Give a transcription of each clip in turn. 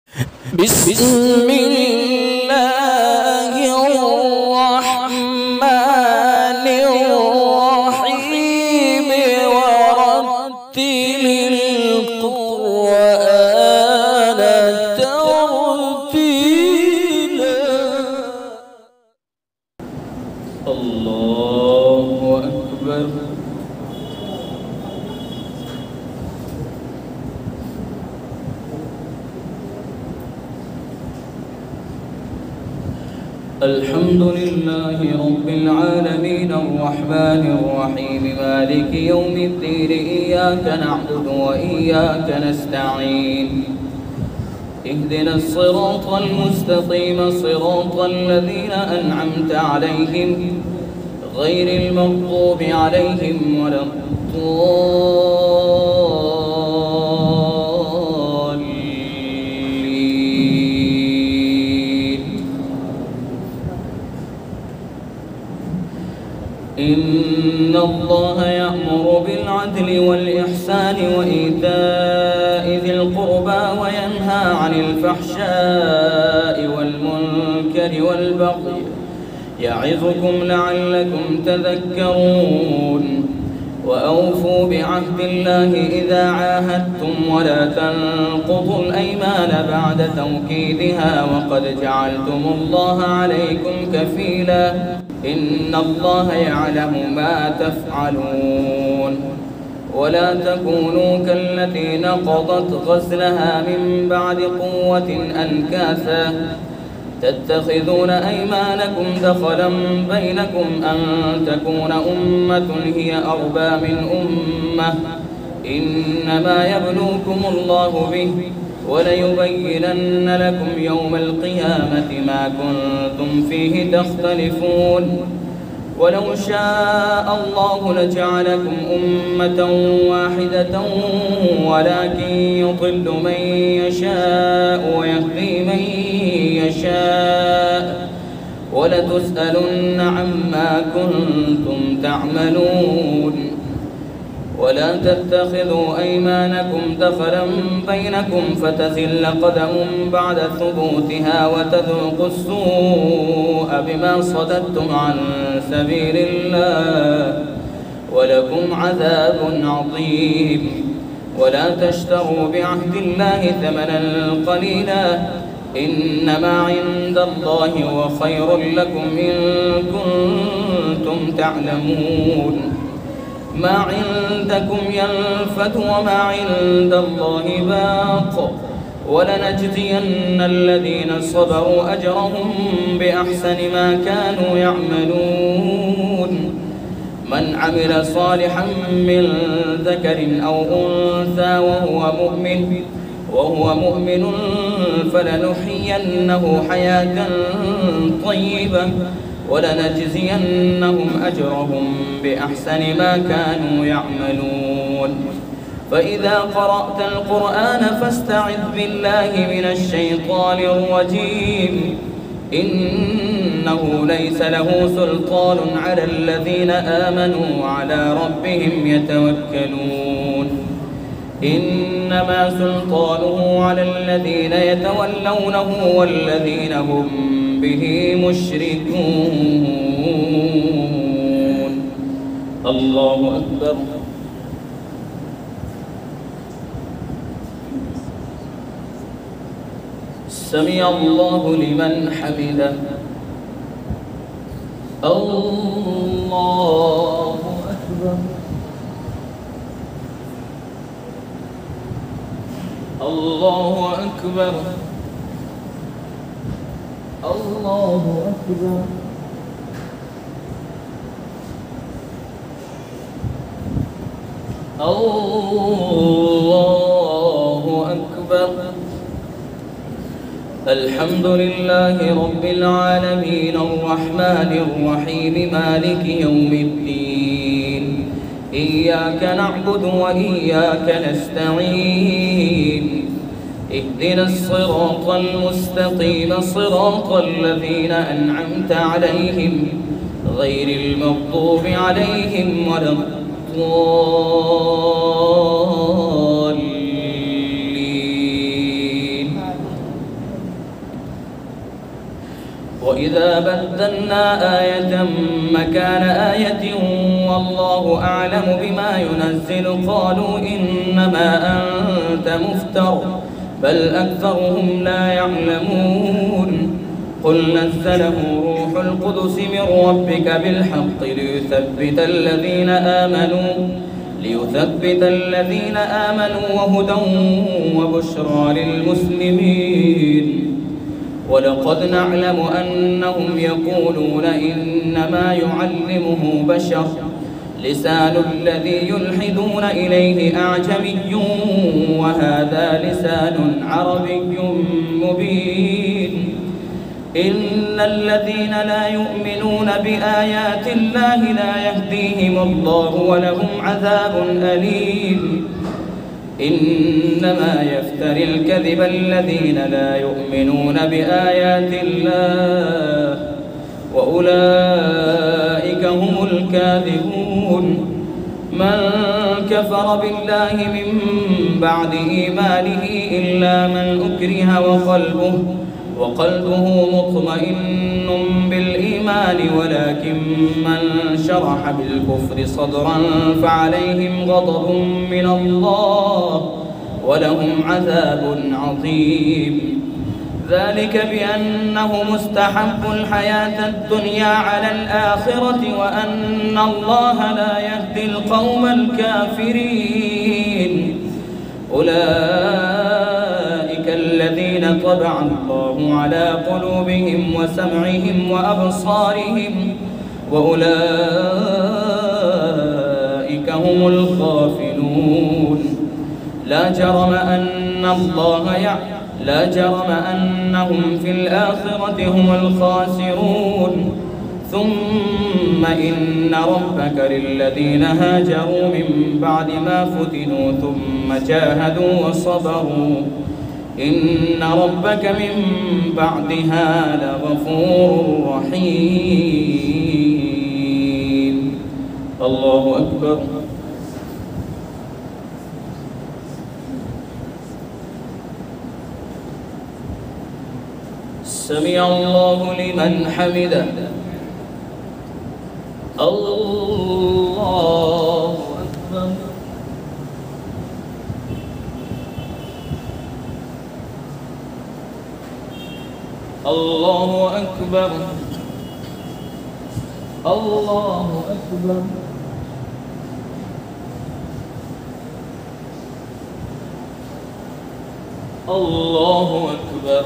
بسم الله الرحمن الرحيم ورتل القرآن ترتيلا. الله أكبر. الحمد لله رب العالمين الرحمن الرحيم مالك يوم الدين إياك نعبد وإياك نستعين اهدنا الصراط المستقيم صراط الذين أنعمت عليهم غير المغضوب عليهم ولا إن الله يأمر بالعدل والإحسان وإيتاء ذي القربى وينهى عن الفحشاء والمنكر والبغي يعظكم لعلكم تذكرون. وأوفوا بعهد الله إذا عاهدتم ولا تنقضوا الأيمان بعد توكيدها وقد جعلتم الله عليكم كفيلا إن الله يعلم ما تفعلون. ولا تكونوا كالتي نقضت غزلها من بعد قوة أنكاثا تتخذون أيمانكم دخلا بينكم أن تكون أمة هي أربى من أمة إنما يبلوكم الله به وليبينن لكم يوم القيامة ما كنتم فيه تختلفون. ولو شاء الله لجعلكم أمة واحدة ولكن يضل من يشاء ويهدي من يشاء ولتسألن عما كنتم تعملون. ولا تتخذوا أيمانكم دخلا بينكم فتزل قدم بعد ثبوتها وتذوقوا السوء بما صددتم عن سبيل الله ولكم عذاب عظيم. ولا تشتروا بعهد الله ثمنا قليلا إنما عند الله هو خير لكم إن كنتم تعلمون. ما عندكم ينفد وما عند الله باق ولنجزين الذين صبروا أجرهم بأحسن ما كانوا يعملون. من عمل صالحا من ذكر أو أنثى وهو مؤمن فلنحيينه حياة طيبة ولنجزينهم أجرهم بأحسن ما كانوا يعملون. فإذا قرأت القرآن فاستعذ بالله من الشيطان الرجيم إنه ليس له سلطان على الذين آمنوا وعلى ربهم يتوكلون. إنما سلطانه على الذين يتولونه والذين هم به مشركون. الله أكبر. سمع الله لمن حمده. الله أكبر. الله أكبر. الله أكبر. الله أكبر. الحمد لله رب العالمين الرحمن الرحيم مالك يوم الدين إياك نعبد وإياك نستعين اهدنا الصراط المستقيم صراط الذين أنعمت عليهم غير المغضوب عليهم ولا الضالين وإذا بدلنا آية مكان آية والله أعلم بما ينزل قالوا إنما أنت مفتر بل أكثرهم لا يعلمون قل نزله روح القدس من ربك بالحق ليثبت الذين آمنوا وهدى وبشرى للمسلمين ولقد نعلم أنهم يقولون إنما يعلمه بشر لسان الذي يلحدون إليه أعجمي وهذا لسان عربي مبين إن الذين لا يؤمنون بآيات الله لا يهديهم الله ولهم عذاب أليم إنما يفتري الكذب الذين لا يؤمنون بآيات الله وأولئك هم الكاذبون من كفر بالله من بعد إيمانه إلا من أكره وقلبه مطمئن بالإيمان ولكن من شرح بالكفر صدرا فعليهم غضب من الله ولهم عذاب عظيم ذلك بأنه مستحب الحياة الدنيا على الآخرة وأن الله لا يهدي القوم الكافرين أولئك الذين طبع الله على قلوبهم وسمعهم وأبصارهم وأولئك هم الغافلون لا جرم أنهم في الآخرة هم الخاسرون ثم إن ربك للذين هاجروا من بعد ما فتنوا ثم جاهدوا وصبروا إن ربك من بعدها لغفور رحيم. الله أكبر. سمع الله لمن حمده. الله أكبر. الله أكبر. الله أكبر. الله أكبر.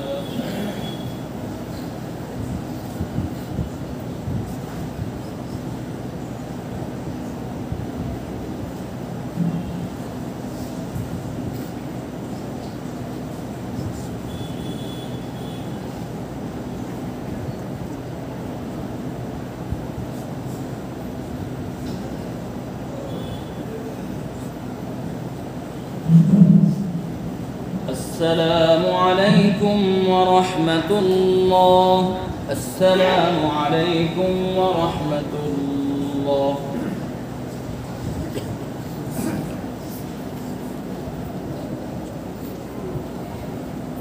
السلام عليكم ورحمة الله. السلام عليكم ورحمة الله.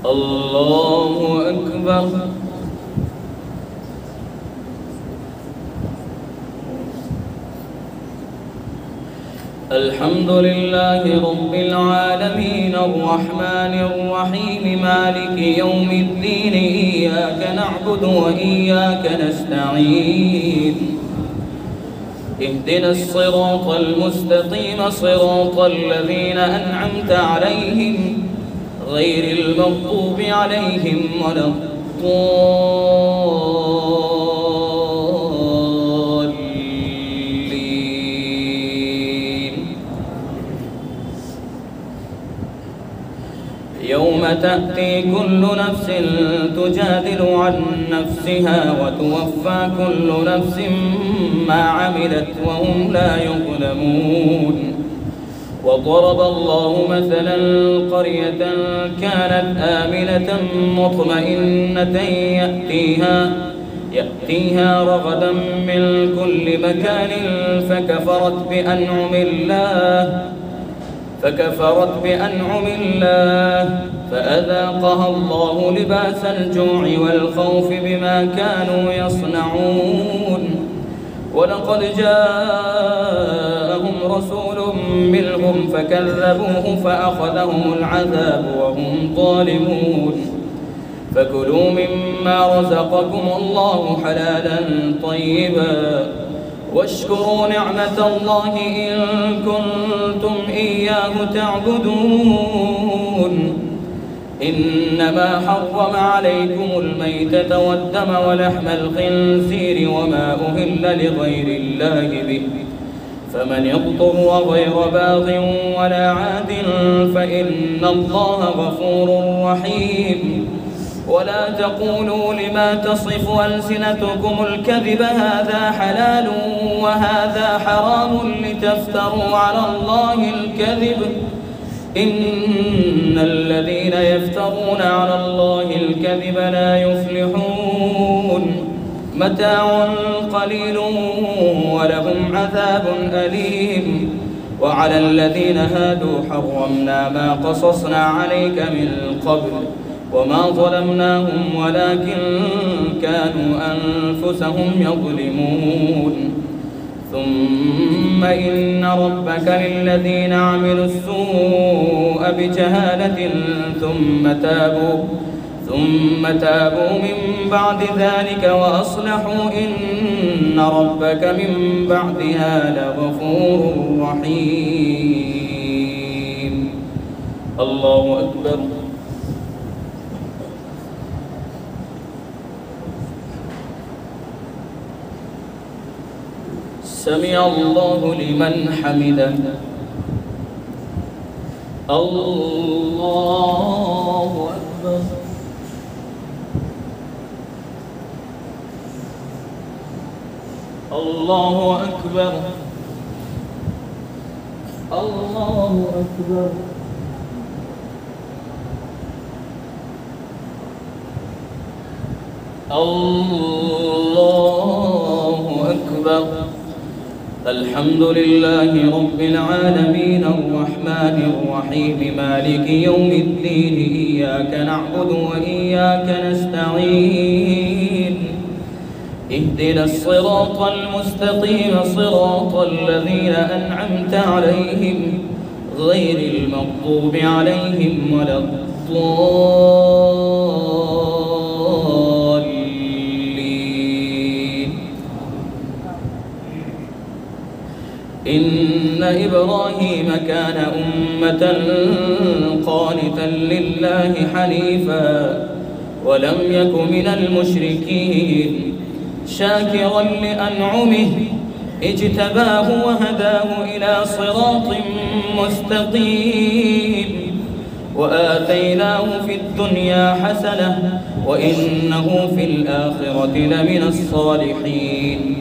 الله أكبر. الحمد لله رب العالمين الرحمن الرحيم مالك يوم الدين إياك نعبد وإياك نستعين اهدنا الصراط المستقيم صراط الذين أنعمت عليهم غير المغضوب عليهم ولا يوم تأتي كل نفس تجادل عن نفسها وتوفى كل نفس ما عملت وهم لا يظلمون. وضرب الله مثلا قرية كانت آمنة مطمئنة يأتيها رغدا من كل مكان فكفرت بأنعم الله فأذاقها الله لباس الجوع والخوف بما كانوا يصنعون. ولقد جاءهم رسول منهم فكذبوه فأخذهم العذاب وهم ظالمون. فكلوا مما رزقكم الله حلالا طيبا واشكروا نعمة الله إن كنتم إياه تعبدون. إنما حرم عليكم الميتة والدم ولحم الخنزير وما أهل لغير الله به، فمن اضطر غير باغ ولا عاد فإن الله غفور رحيم. ولا taqulوا لما تصف ألسنتكم الكذب هذا حلال وهذا حرام لتفتروا على الله الكذب إن الذين يفترون على الله الكذب لا يفلحون. متاع قليل ولهم عذاب أليم. وعلى الذين هادوا حرمنا ما قصصنا عليك من قبل وما ظلمناهم ولكن كانوا أنفسهم يظلمون. ثم إن ربك للذين عملوا السوء بجهالة ثم تابوا من بعد ذلك وأصلحوا إن ربك من بعدها لغفور رحيم. الله أكبر. سمع الله لمن حمده. الله أكبر. الله أكبر. الله أكبر. الله أكبر. الحمد لله رب العالمين الرحمن الرحيم مالك يوم الدين إياك نعبد وإياك نستعين اهدنا الصراط المستقيم صراط الذين أنعمت عليهم غير المغضوب عليهم ولا الضالين. إن إبراهيم كان أمة قانتا لله حنيفا ولم يك من المشركين شاكرا لأنعمه اجتباه وهداه إلى صراط مستقيم وآتيناه في الدنيا حسنة وإنه في الآخرة لمن الصالحين.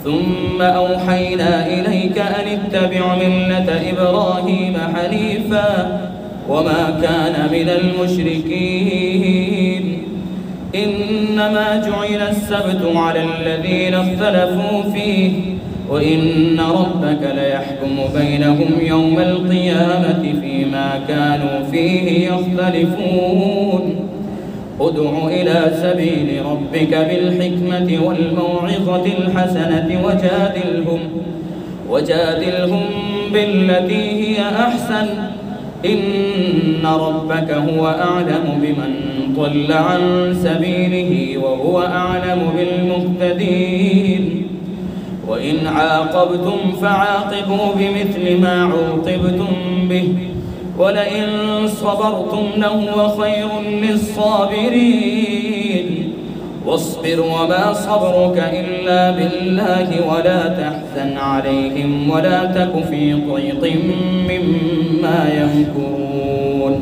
ثم أوحينا إليك أن اتبع ملة إبراهيم حنيفا وما كان من المشركين. إنما جعل السبت على الذين اختلفوا فيه وإن ربك ليحكم بينهم يوم القيامة فيما كانوا فيه يختلفون. ادع إلى سبيل ربك بالحكمة والموعظة الحسنة وجادلهم بالتي هي أحسن إن ربك هو أعلم بمن ضل عن سبيله وهو أعلم بالمهتدين. وإن عاقبتم فعاقبوا بمثل ما عوقبتم به ولئن صبرتم لهو خير للصابرين. واصبر وما صبرك إلا بالله ولا تحزن عليهم ولا تك في ضيق مما يمكرون.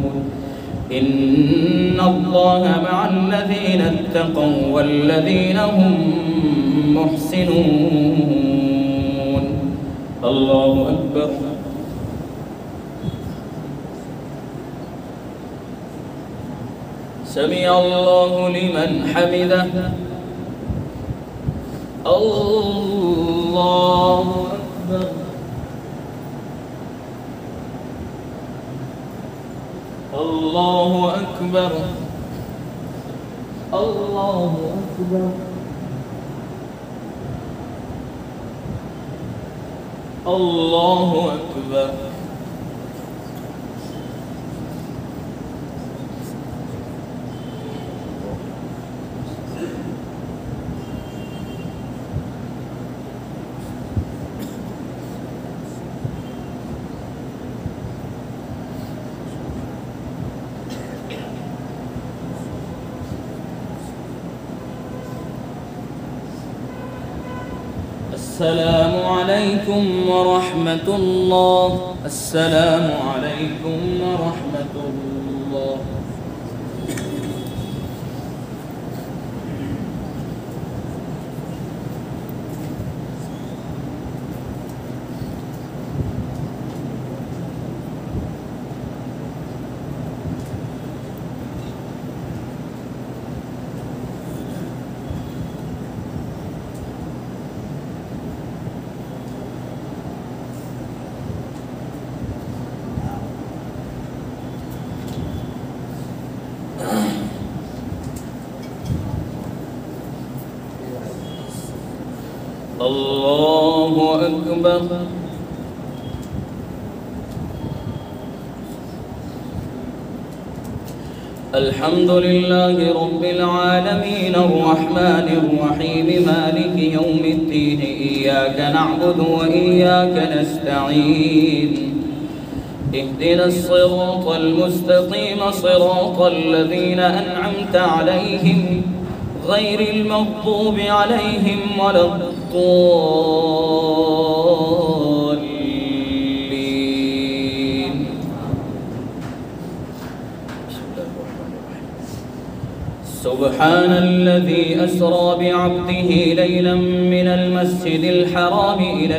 إن الله مع الذين اتقوا والذين هم محسنون. الله أكبر. سمع الله لمن حمده. الله أكبر. الله أكبر الله أكبر الله أكبر. السلام عليكم ورحمة الله. السلام عليكم ورحمة الله. الله أكبر. الحمد لله رب العالمين الرحمن الرحيم مالك يوم الدين إياك نعبد وإياك نستعين اهدنا الصراط المستقيم صراط الذين أنعمت عليهم غير المغضوب عليهم ولا الضالين. سبحان الذي أسرى بعبده ليلا من المسجد الحرام إلى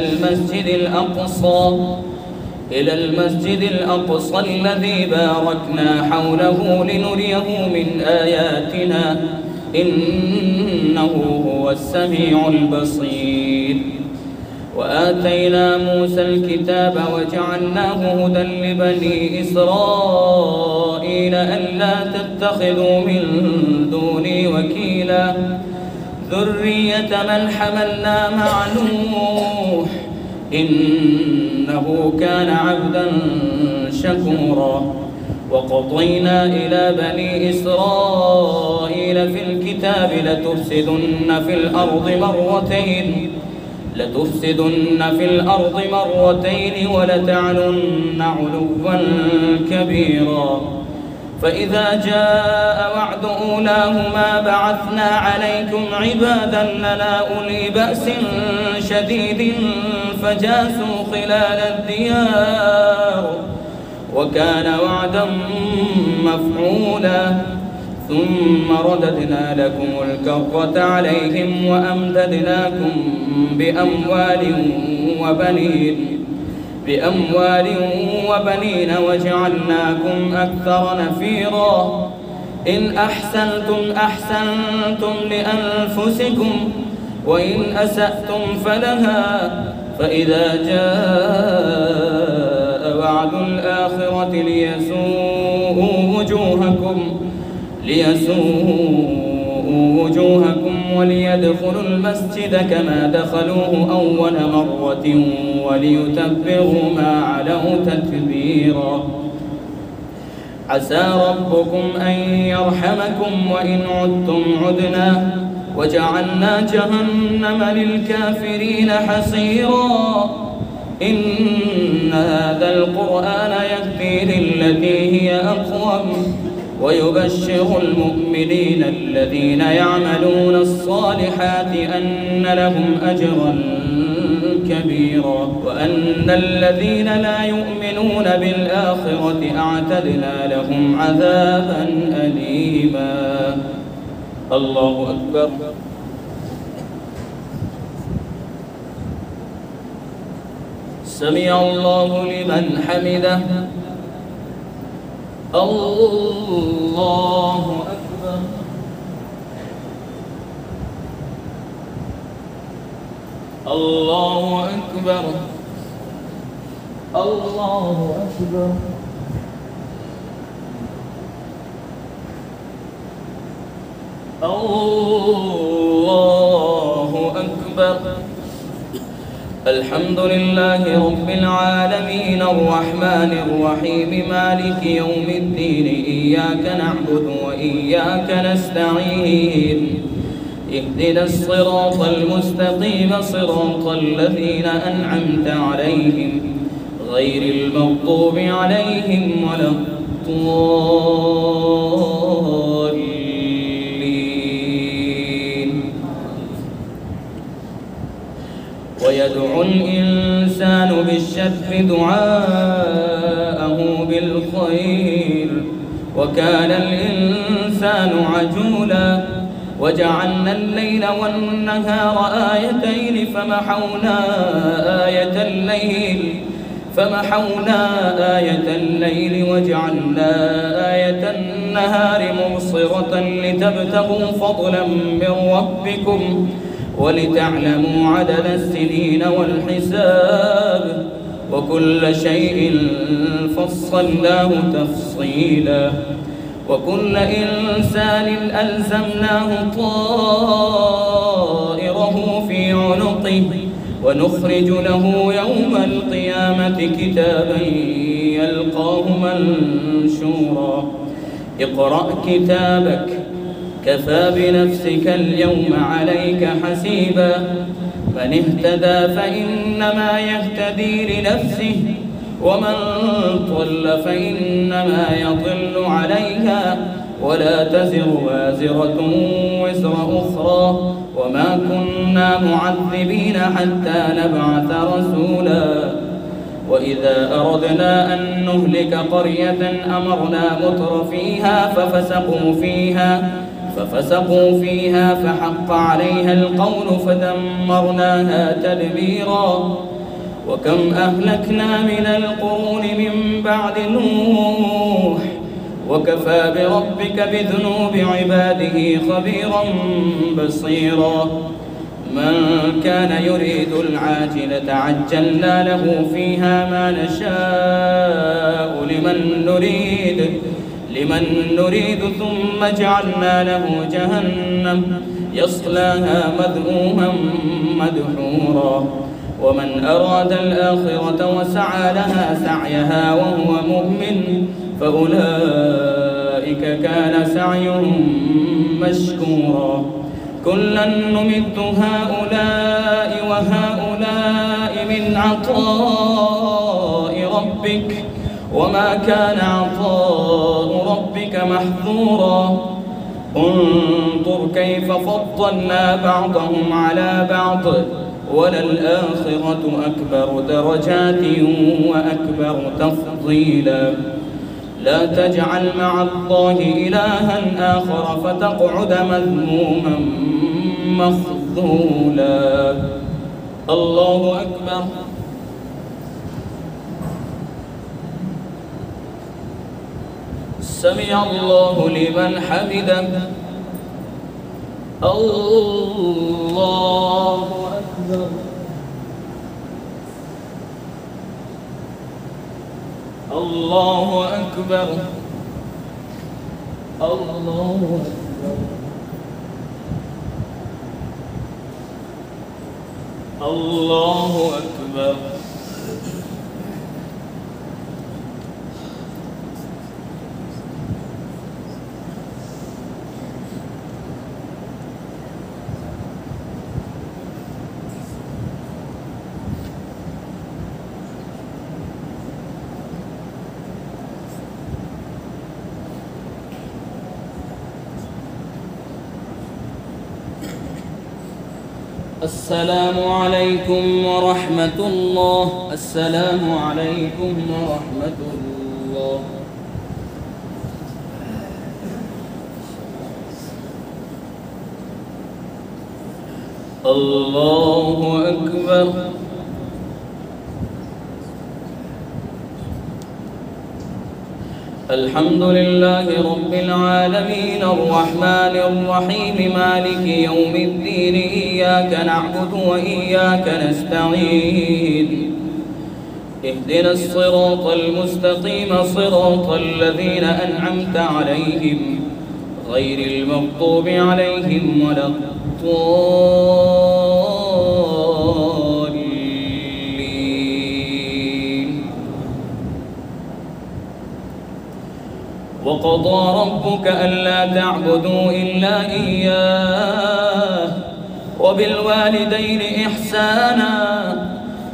المسجد الأقصى الذي باركنا حوله لنريه من آياتنا إنه هو السميع البصير. وآتينا موسى الكتاب وجعلناه هدى لبني إسرائيل ألا تتخذوا من دوني وكيلا ذرية من حملنا مع نوح إنه كان عبدا شكورا. وقضينا إلى بني إسرائيل في الكتاب لتفسدن في الأرض مرتين ولتعلن علوا كبيرا. فإذا جاء وعد أولاهما بعثنا عليكم عبادا لنا أولي بأس شديد فجاسوا خلال الديار وكان وعدا مفعولا. ثم رددنا لكم الكرة عليهم وأمددناكم بأموال وبنين وجعلناكم أكثر نفيرا. إن أحسنتم أحسنتم لأنفسكم وإن أسأتم فلها. فإذا جاء وعد الآخرة ليسوءوا وجوهكم وليدخلوا المسجد كما دخلوه أول مرة وليتبروا ما علوا تتبيرا. عسى ربكم أن يرحمكم وإن عدتم عدنا وجعلنا جهنم للكافرين حصيرا. إن هذا القرآن يهدي للتي هي أقوم ويبشر المؤمنين الذين يعملون الصالحات أن لهم أجرا كبيرا وأن الذين لا يؤمنون بالآخرة أعتدنا لهم عذابا أليما. الله أكبر. سمع الله لمن حمده. الله أكبر. الله أكبر. الله أكبر. الله أكبر. الحمد لله رب العالمين الرحمن الرحيم مالك يوم الدين إياك نعبد وإياك نستعين اهدنا الصراط المستقيم صراط الذين أنعمت عليهم غير المغضوب عليهم ولا الضالين. ويدعو الإنسان بالشر دعاءه بالخير وكان الإنسان عجولا. وجعلنا الليل والنهار آيتين فمحونا آية الليل وجعلنا آية النهار مبصرة لتبتغوا فضلا من ربكم ولتعلموا عدد السنين والحساب وكل شيء فصلناه تفصيلا. وكل إنسان ألزمناه طائره في عنقه ونخرج له يوم القيامة كتابا يلقاه منشورا. اقرأ كتابك كفى بنفسك اليوم عليك حسيبا. من اهتدى فإنما يهتدي لنفسه ومن ضل فإنما يضل عليها ولا تزر وازرة وزر أخرى وما كنا معذبين حتى نبعث رسولا. وإذا أردنا أن نهلك قرية أمرنا متر فيها ففسقوا فيها فحق عليها القول فدمرناها تدميرا. وكم أهلكنا من القرون من بعد نوح وكفى بربك بذنوب عباده خبيرا بصيرا. من كان يريد العاجلة عجلنا له فيها ما نشاء لمن نريد ثم جعلنا له جهنم يصلاها مذموما مدحورا. ومن أراد الآخرة وسعى لها سعيها وهو مؤمن فأولئك كان سعيهم مشكورا. كلا نمد هؤلاء وهؤلاء من عطاء ربك وما كان عطاء ربك محظورا. انظر كيف فضلنا بعضهم على بعض وللآخرة أكبر درجات وأكبر تفضيلا. لا تجعل مع الله إلها آخر فتقعد مذموما مخذولا. الله أكبر. سمع الله لمن حمده. الله أكبر. الله أكبر. الله أكبر. الله أكبر. السلام عليكم ورحمة الله. السلام عليكم ورحمة الله. الله أكبر. الحمد لله رب العالمين الرحمن الرحيم مالك يوم الدين إياك نعبد وإياك نستعين اهدنا الصراط المستقيم صراط الذين أنعمت عليهم غير المغضوب عليهم ولا الضالين. وقضى ربك ألا تعبدوا إلا إياه وبالوالدين إحسانا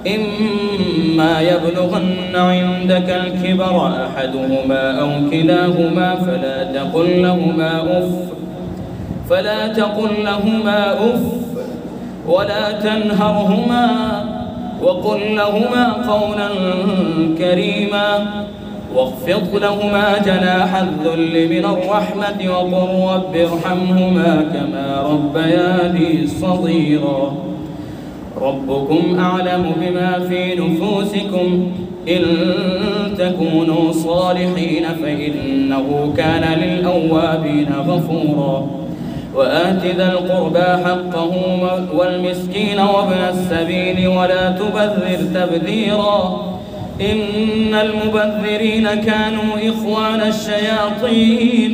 إما يبلغن عندك الكبر أحدهما أو كلاهما فلا تقل لهما أف ولا تنهرهما وقل لهما قولا كريما واخفض لهما جناح الذل من الرحمة وقل رب ارحمهما كما ربياني صغيرا. ربكم أعلم بما في نفوسكم إن تكونوا صالحين فإنه كان للأوابين غفورا. وآت ذا القربى حقه والمسكين وابن السبيل ولا تبذر تبذيرا إن المبذرين كانوا إخوان الشياطين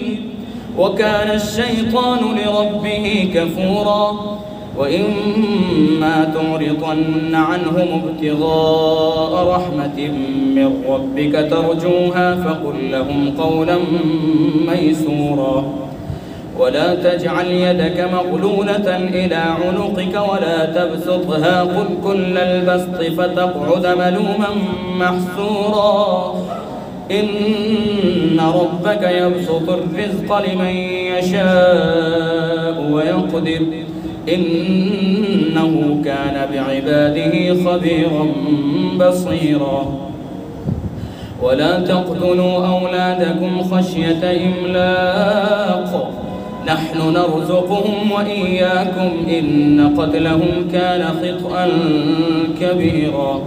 وكان الشيطان لربه كفورا. وإما تعرضن عنهم ابتغاء رحمة من ربك ترجوها فقل لهم قولا ميسورا. ولا تجعل يدك مغلولة إلى عنقك ولا تبسطها كل البسط فتقعد ملوما محسورا. إن ربك يبسط الرزق لمن يشاء ويقدر إنه كان بعباده خبيرا بصيرا. ولا تقتلوا أولادكم خشية إملاق نحن نرزقهم وإياكم إن قتلهم كان خطأ كبيرا.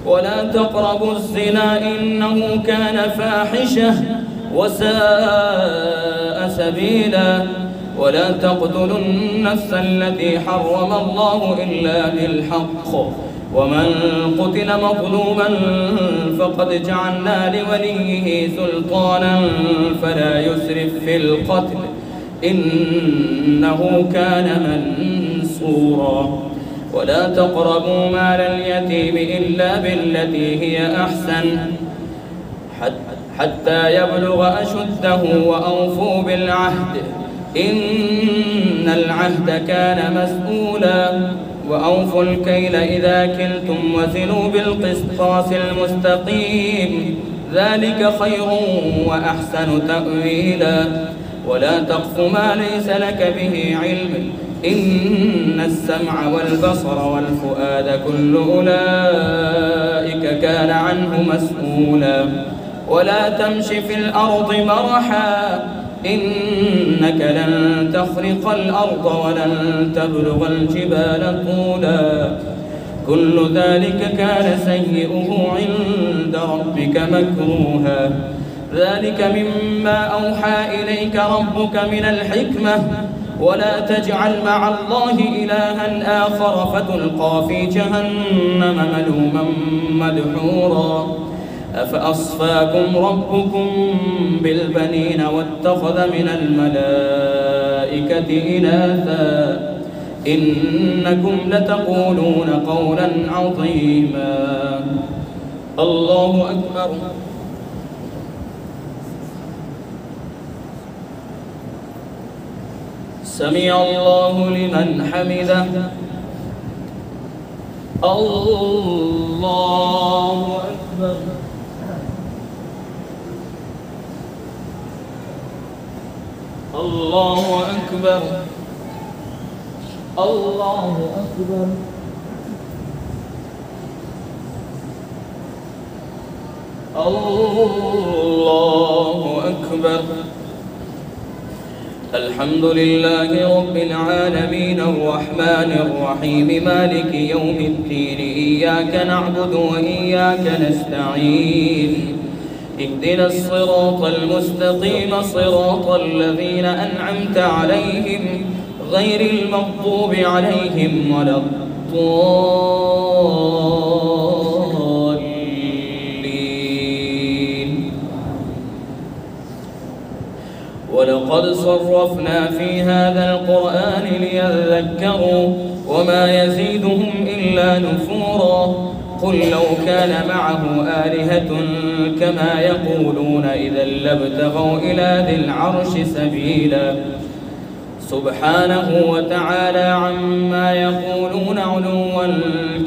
ولا تقربوا الزنا إنه كان فاحشة وساء سبيلا. ولا تقتلوا النفس التي حرم الله إلا بالحق ومن قتل مظلوما فقد جعلنا لوليه سلطانا فلا يسرف في القتل إنه كان منصورا. ولا تقربوا مال اليتيم إلا بالتي هي أحسن حتى يبلغ أشده وأوفوا بالعهد إن العهد كان مسؤولا. وأوفوا الكيل إذا كلتم وزنوا بالقسطاس المستقيم ذلك خير وأحسن تأويلا. ولا تقف ما ليس لك به علم إن السمع والبصر والفؤاد كل أولئك كان عنه مسؤولا. ولا تمش في الأرض مرحا إنك لن تخرق الأرض ولن تبلغ الجبال طولا. كل ذلك كان سيئه عند ربك مكروها. ذلك مما أوحى إليك ربك من الحكمة. ولا تجعل مع الله إلها آخر فتلقى في جهنم ملوما مدحورا. أفأصفاكم ربكم بالبنين واتخذ من الملائكة إناثا إنكم لتقولون قولا عظيما. الله أكبر. سمع الله لمن حمده. الله أكبر. الله أكبر. الله أكبر. الله أكبر. الحمد لله رب العالمين الرحمن الرحيم مالك يوم الدين إياك نعبد وإياك نستعين اهدنا الصراط المستقيم صراط الذين أنعمت عليهم غير المغضوب عليهم ولا الضالين. ولقد ولقد صرفنا في هذا القرآن ليذكروا وما يزيدهم إلا نفورا قل لو كان معه آلهة كما يقولون إذا لابتغوا إلى ذي العرش سبيلا سبحانه وتعالى عما يقولون علوا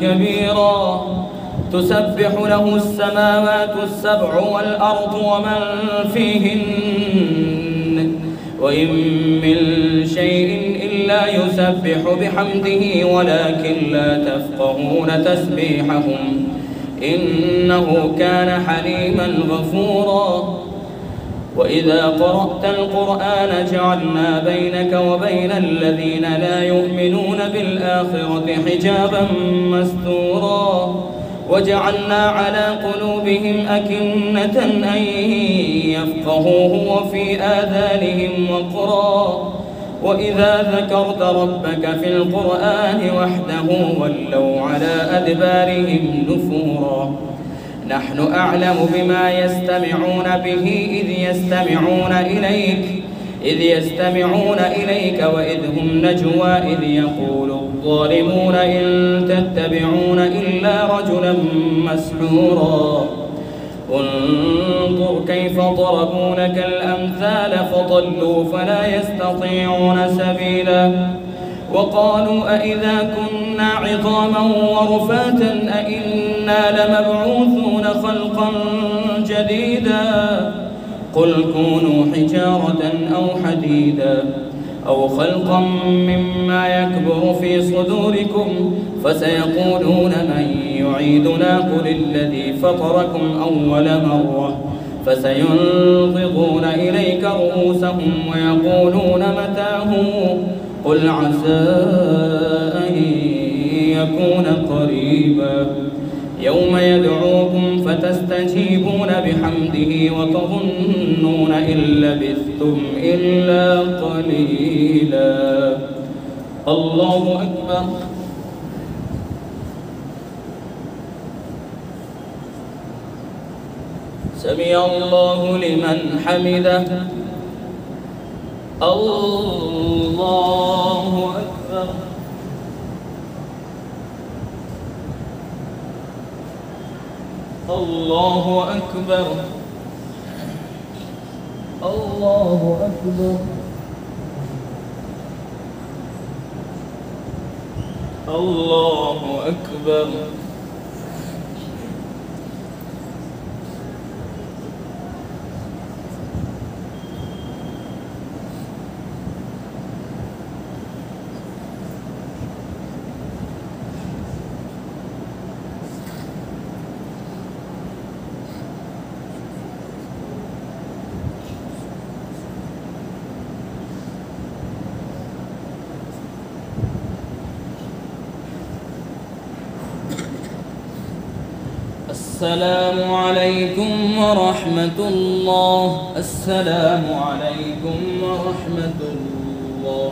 كبيرا تسبح له السماوات السبع والأرض ومن فيهن وإن من شيء إلا يسبح بحمده ولكن لا تفقهون تسبيحهم إنه كان حليما غفورا وإذا قرأت القرآن جعلنا بينك وبين الذين لا يؤمنون بالآخرة حجابا مستورا وجعلنا على قلوبهم أكنة أن يفقهوه وفي آذانهم وقرا وإذا ذكرت ربك في القرآن وحده ولوا على أدبارهم نفورا نحن أعلم بما يستمعون به إذ يستمعون إليك وإذ هم نجوى إذ يقول الظالمون إن تتبعون إلا رجلا مسحورا انظر كيف ضربوا لك الأمثال فضلوا فلا يستطيعون سبيلا وقالوا أئذا كنا عظاما ورفاتا أئنا لمبعوثون خلقا جديدا قل كونوا حجارة أو حديدا أو خلقا مما يكبر في صدوركم فسيقولون من يعيدنا قل الذي فطركم أول مرة فسينغضون إليك رؤوسهم ويقولون متاه قل عسى أن يكون قريبا يوم يدعوكم فتستجيبون بحمده وتظنون إن لبثتم إلا قليلا الله أكبر سمع الله لمن حمده الله أكبر الله أكبر الله أكبر الله أكبر السلام عليكم ورحمة الله السلام عليكم ورحمة الله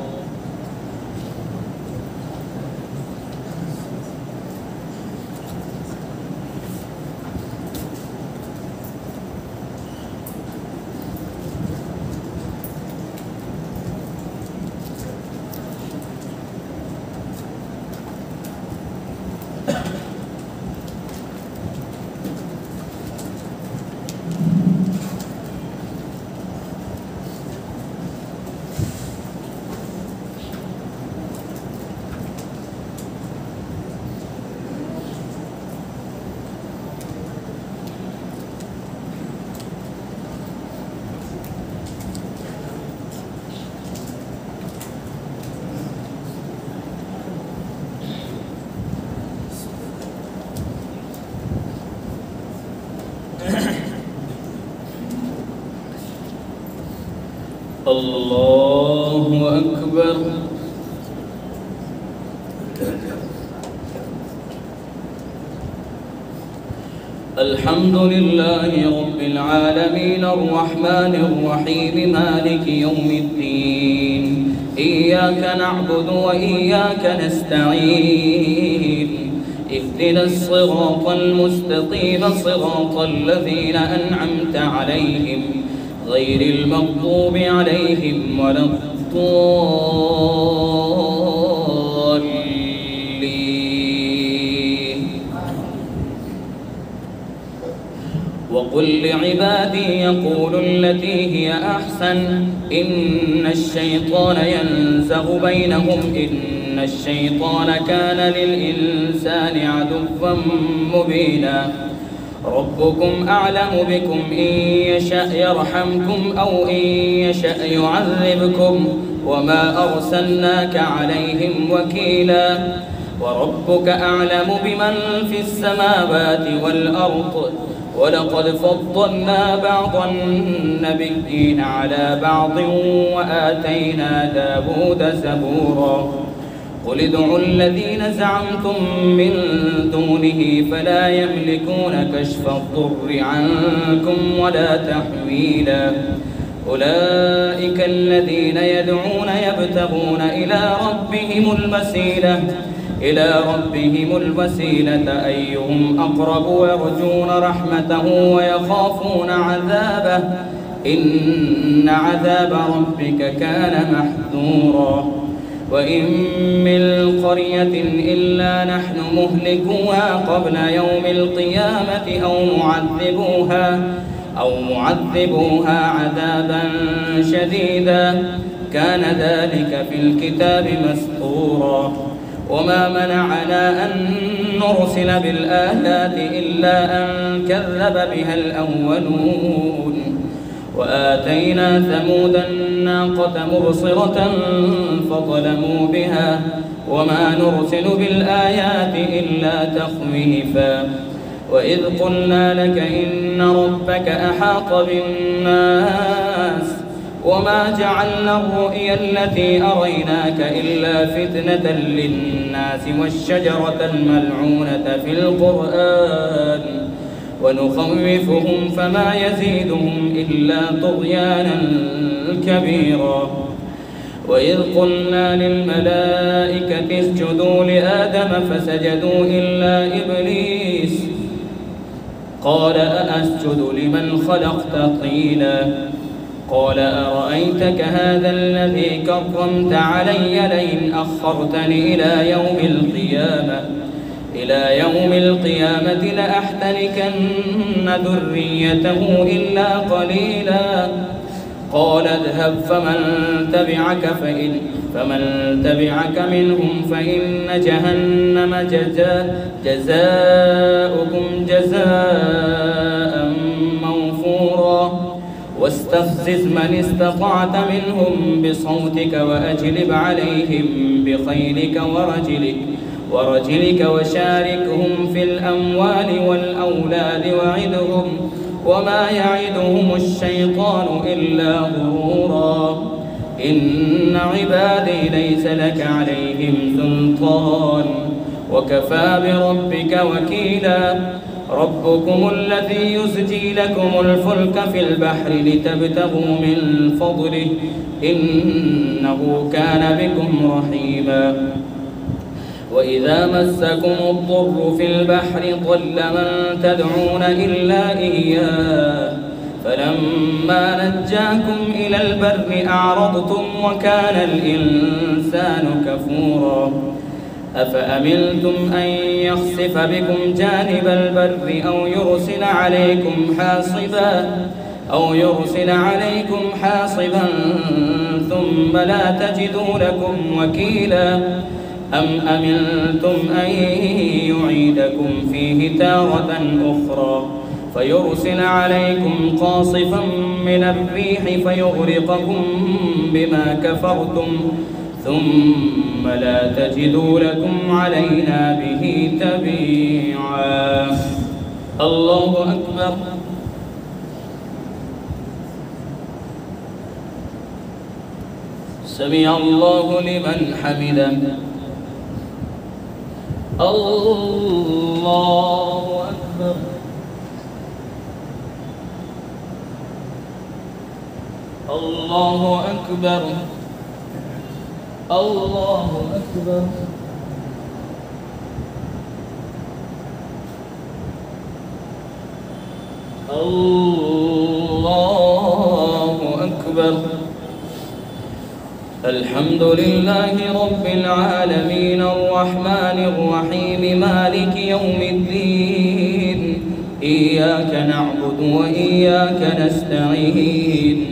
الله أكبر الحمد لله رب العالمين الرحمن الرحيم مالك يوم الدين إياك نعبد وإياك نستعين اهدنا الصراط المستقيم صراط الذين أنعمت عليهم غير المغضوب عليهم ولا الضالين. وقل لعبادي يقولوا التي هي أحسن إن الشيطان ينزغ بينهم إن الشيطان كان للإنسان عدوا مبينا. ربكم أعلم بكم إن يشأ يرحمكم أو إن يشأ يعذبكم وما أرسلناك عليهم وكيلا. وربك أعلم بمن في السماوات والأرض ولقد فضلنا بعض النبيين على بعض وآتينا داود زبورا. قل ادعوا الذين زعمتم من دونه فلا يملكون كشف الضر عنكم ولا تحويلا. أولئك الذين يدعون يبتغون إلى ربهم الوسيلة أيهم أقرب ويرجون رحمته ويخافون عذابه إن عذاب ربك كان محذورا. وإن من قرية إلا نحن مهلكوها قبل يوم القيامة أو معذبوها عذابا شديدا كان ذلك في الكتاب مسطورا. وما منعنا أن نرسل بالآيات إلا أن كذب بها الأولون. وآتينا ثمود الناقة مبصرة فظلموا بها وما نرسل بالآيات إلا تخويفا. وإذ قلنا لك إن ربك أحاط بالناس وما جعلنا الرؤيا التي أريناك إلا فتنة للناس والشجرة الملعونة في القرآن ونخوفهم فما يزيدهم إلا طغيانا كبيرا. وإذ قلنا للملائكة اسجدوا لآدم فسجدوا إلا إبليس قال أأسجد لمن خلقت طينا قال أرأيتك هذا الذي كرمت علي لئن أخرتني إلى يوم القيامة لأحتركن ذريته إلا قليلا. قال اذهب فمن تبعك منهم فإن جهنم جزاؤكم جزاء موفورا. واستفزز من استطعت منهم بصوتك وأجلب عليهم بخيلك ورجلك وشاركهم في الأموال والأولاد وعدهم وما يعدهم الشيطان إلا غرورا. إن عبادي ليس لك عليهم سلطان وكفى بربك وكيلا. ربكم الذي يزجي لكم الفلك في البحر لتبتغوا من فضله إنه كان بكم رحيما. وإذا مسكم الضر في البحر ضل من تدعون إلا إياه فلما نجاكم إلى البر أعرضتم وكان الإنسان كفورا. أفأمنتم أن يخسف بكم جانب البر أو يرسل عليكم حاصبا ثم لا تجدوا لكم وكيلا. أم أمنتم أن يعيدكم فيه تارة أخرى فيرسل عليكم قاصفا من الريح فيغرقكم بما كفرتم ثم لا تجدوا لكم علينا به تبيعا. الله أكبر. سمع الله لمن حمده. الله أكبر. الله أكبر. الله أكبر. الله الحمد لله رب العالمين الرحمن الرحيم مالك يوم الدين إياك نعبد وإياك نستعين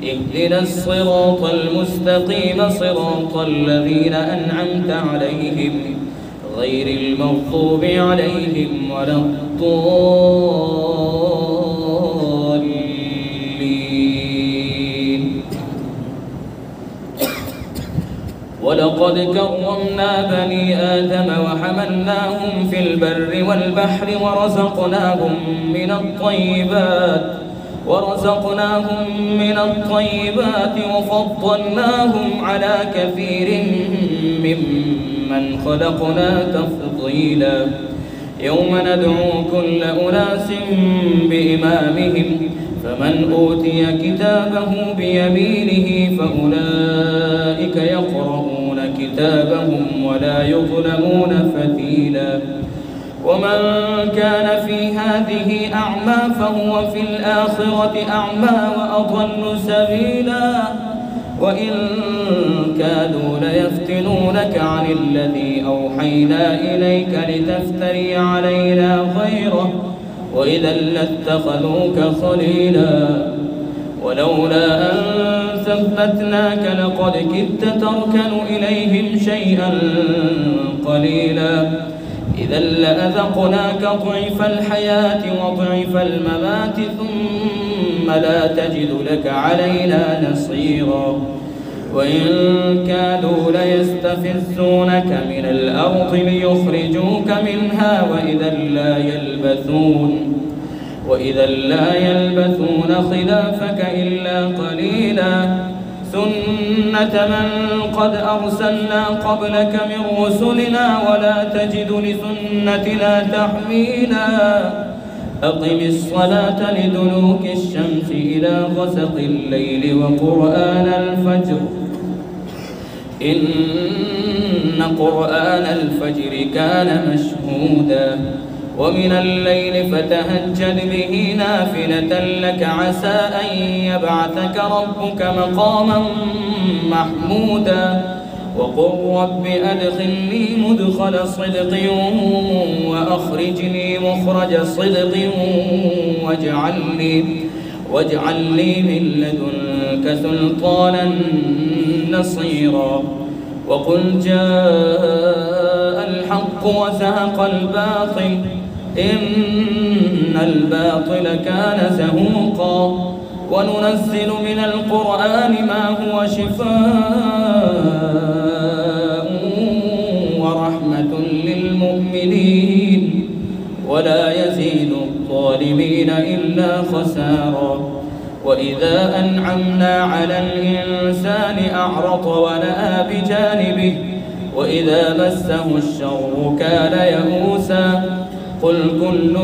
اهدنا الصراط المستقيم صراط الذين أنعمت عليهم غير المغضوب عليهم ولا الضالين. ولقد كرمنا بني آدم وحملناهم في البر والبحر ورزقناهم من الطيبات وفضلناهم على كثير ممن خلقنا تفضيلا. يوم ندعو كل أناس بإمامهم فمن أوتي كتابه بيمينه فأولئك يقرؤون كتابهم ولا يظلمون فتيلا. ومن كان في هذه أعمى فهو في الآخرة أعمى وأضل سبيلا. وإن كادوا ليفتنونك عن الذي أوحينا إليك لتفتري علينا غيره وإذا لاتخذوك خليلا. ولولا أن ثبتناك لقد كدت تركن إليهم شيئا قليلا. إذا لأذقناك ضعف الحياة وضعف الممات ثم لا تجد لك علينا نصيرا. وإن كادوا ليستفزونك من الأرض ليخرجوك منها وإذا لا يلبثون خلافك إلا قليلا. سنة من قد أرسلنا قبلك من رسلنا ولا تجد لسنتنا تحويلا. أقم الصلاة لدلوك الشمس إلى غسق الليل وقرآن الفجر إن قرآن الفجر كان مشهودا. ومن الليل فتهجد به نافلة لك عسى أن يبعثك ربك مقاما محمودا. وقل رب أدخلني مدخل صدق وأخرجني مخرج صدق واجعل لي من لدنك سلطانا نصيرا. وقل جاء الحق وزهق الباطل إن الباطل كان زهوقا. وننزل من القرآن ما هو شفاء ورحمة للمؤمنين ولا يزيد الظالمين إلا خسارا. وإذا أنعمنا على الإنسان أعرض ونأى بجانبه وإذا مسه الشر كان يئوسا. قل كل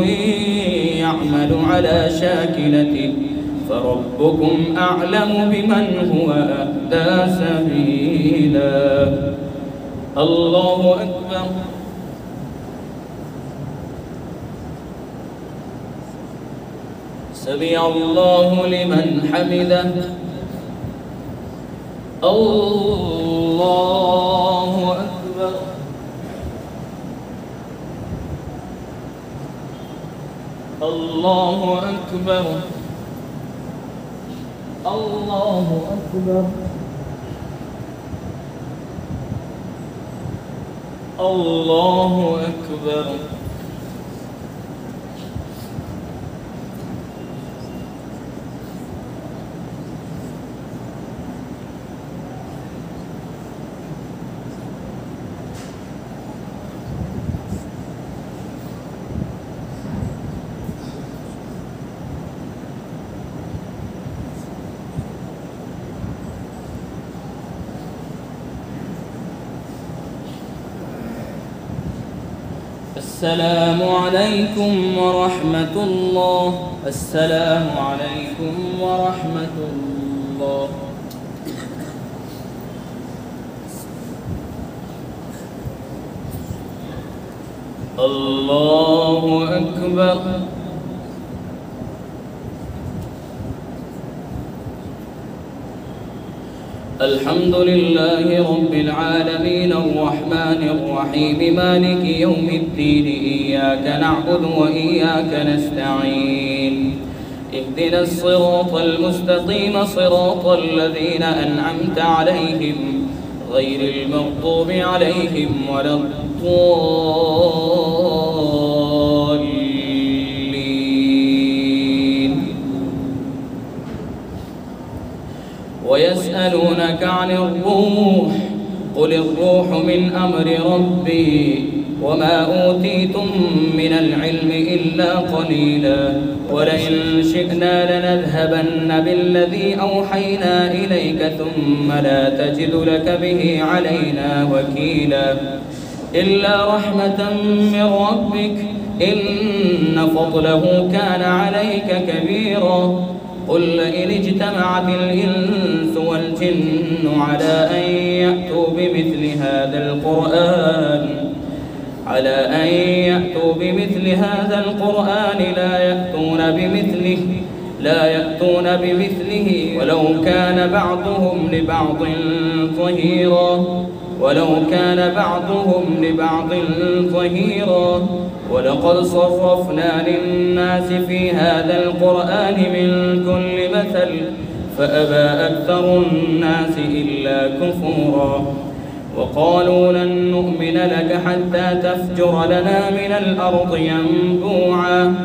يعمل على شاكلته فربكم أعلم بمن هو أهدى سبيلا. الله أكبر. سمع الله لمن حمده. الله أكبر. الله أكبر. الله أكبر. الله أكبر. السلام عليكم ورحمة الله. السلام عليكم ورحمة الله. الله أكبر. الحمد لله رب العالمين الرحمن الرحيم مالك يوم الدين إياك نعبد وإياك نستعين اهدنا الصراط المستقيم صراط الذين أنعمت عليهم غير المغضوب عليهم ولا الضالين. ويسألونك عن الروح قل الروح من أمر ربي وما أوتيتم من العلم إلا قليلا ولئن شئنا لنذهبن بالذي أوحينا إليك ثم لا تجد لك به علينا وكيلا إلا رحمة من ربك إن فضله كان عليك كبيرا. قل إن اجتمعت الإنس والجن على أن يأتوا بمثل هذا القرآن لا يأتون بمثله ولو كان بعضهم لبعض ظهيرا ولقد صرفنا للناس في هذا القرآن من كل مثل فأبى أكثر الناس إلا كفورا. وقالوا لن نؤمن لك حتى تفجر لنا من الأرض ينبوعا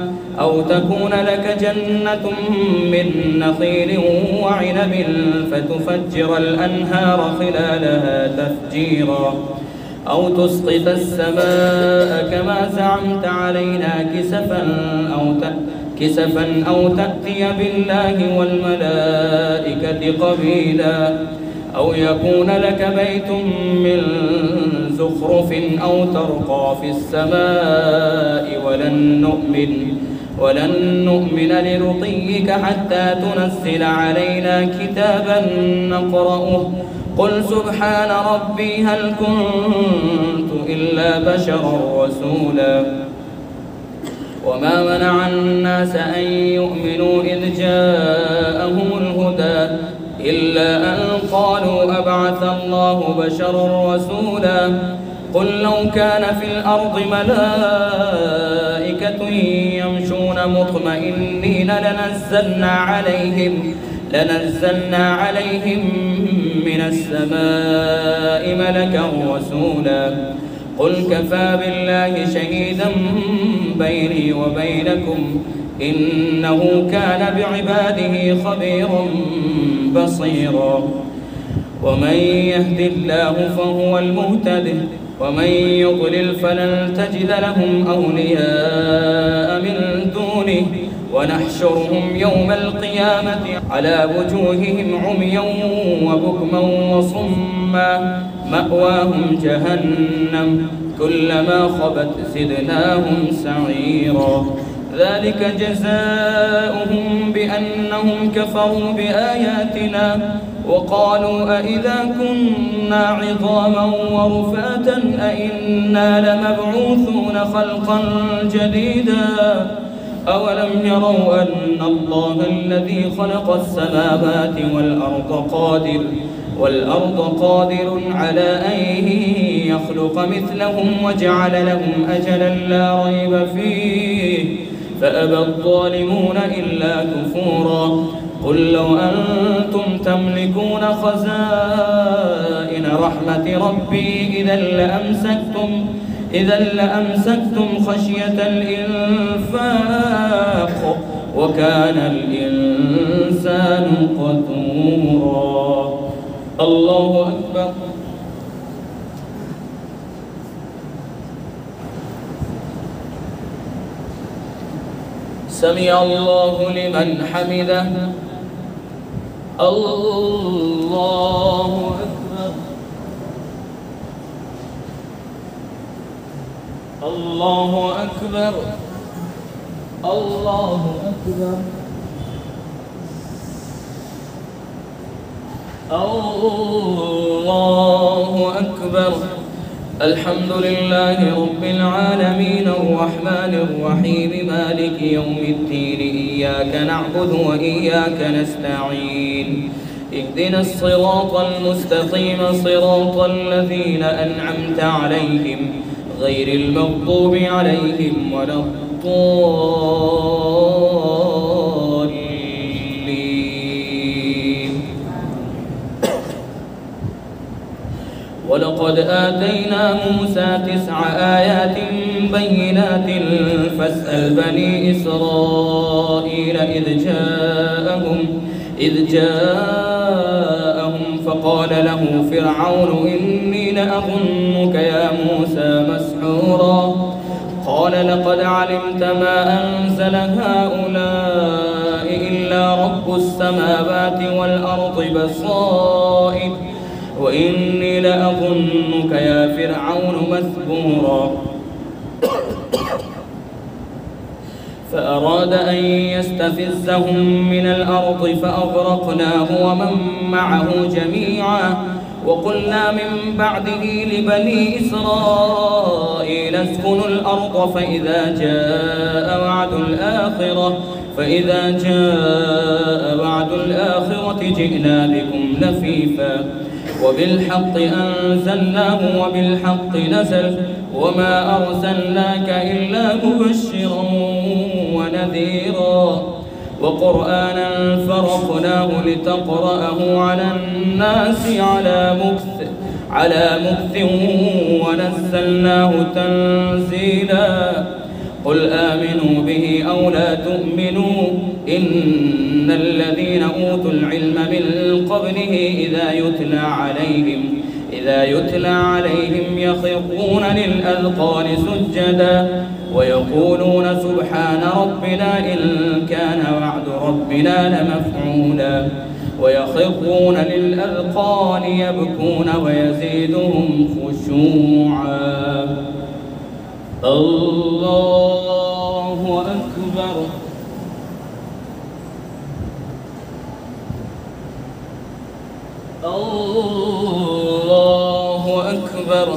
أو تكون لك جنة من نخيل وعنب فتفجر الأنهار خلالها تفجيرا أو تسقط السماء كما زعمت علينا كسفا أو تأتي بالله والملائكة قبيلا أو يكون لك بيت من زخرف أو ترقى في السماء ولن نؤمن لرقيك حتى تنزل علينا كتابا نقرأه قل سبحان ربي هل كنت إلا بشرا رسولا. وما منع الناس أن يؤمنوا إذ جاءهم الهدى إلا أن قالوا أبعث الله بشرا رسولا. قل لو كان في الأرض ملائكة يمشون مطمئنين لنزلنا عليهم من السماء ملكا رسولا. قل كفى بالله شهيدا بيني وبينكم إنه كان بعباده خبيرا بصيرا. ومن يهد الله فهو المهتد ومن يضلل فلن تجد لهم أولياء من دونه ونحشرهم يوم القيامة على وجوههم عميا وبكما وصما مأواهم جهنم كلما خبت زدناهم سعيرا. ذلك جزاؤهم بأنهم كفروا بآياتنا وقالوا أئذا كنا عظاما ورفاتا أئنا لمبعوثون خلقا جديدا. أولم يروا أن الله الذي خلق السماوات والأرض قادر على أن يخلق مثلهم وجعل لهم أجلا لا ريب فيه فأبى الظالمون إلا كفورا. قل لو أنتم تملكون خزائن رحمة ربي إذا لأمسكتم خشية الإنفاق وكان الإنسان قتورا. الله أكبر. سمع الله لمن حمده. الله أكبر. الله أكبر. الله أكبر. الله أكبر. الحمد لله رب العالمين الرحمن الرحيم مالك يوم الدين إياك نعبد وإياك نستعين اهدنا الصراط المستقيم صراط الذين أنعمت عليهم غير المغضوب عليهم ولا الضالين. ولقد آتينا موسى 9 آيات بينات فاسأل بني إسرائيل إذ جاءهم فقال له فرعون إني لأظنك يا موسى مسحورا. قال لقد علمت ما أنزل هؤلاء إلا رب السماوات والأرض بصائر وإني لأظنك يا فرعون مثبورا. فأراد أن يستفزهم من الأرض فأغرقناه ومن معه جميعا. وقلنا من بعده لبني إسرائيل اسكنوا الأرض فإذا جاء وعد الآخرة جئنا بكم لفيفا. وبالحق أنزلناه وبالحق نزل وما أرسلناك إلا مبشرا ونذيرا. وقرآنا فرقناه لتقرأه على الناس على مكث ونزلناه تنزيلا. قل آمنوا به أو لا تؤمنوا إن الذين أوتوا العلم من قبله إذا يتلى عليهم يخرون للأذقان سجدا ويقولون سبحان ربنا إن كان وعد ربنا لمفعولا. ويخرون للأذقان يبكون ويزيدهم خشوعا. الله أكبر. الله أكبر.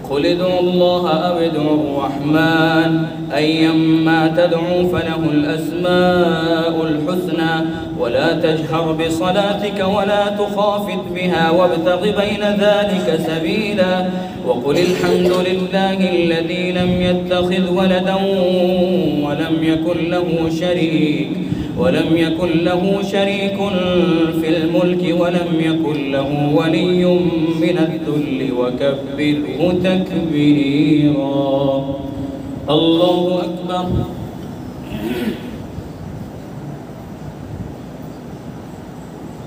قل ادعوا الله أو ادعوا الرحمن أيما تدعوا فله الأسماء الحسنى ولا تجهر بصلاتك ولا تخافت بها وابتغ بين ذلك سبيلا. وقل الحمد لله الذي لم يتخذ ولدا ولم يكن له شريك في الملك ولم يكن له ولي من الذل وكبره تكبيرا. الله أكبر.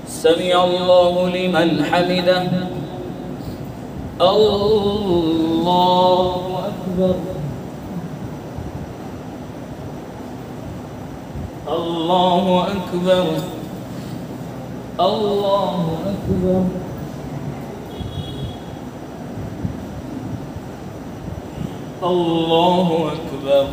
سمع الله لمن حمده. الله أكبر. الله أكبر. الله أكبر. الله أكبر.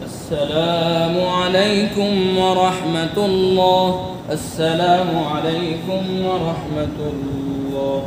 السلام عليكم ورحمة الله. السلام عليكم ورحمة الله.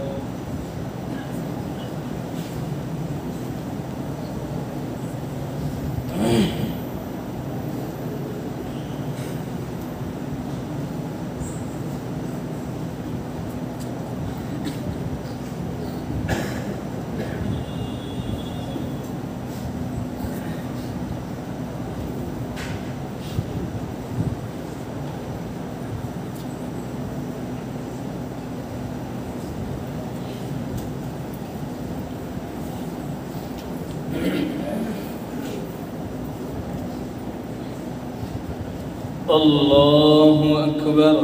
الله أكبر.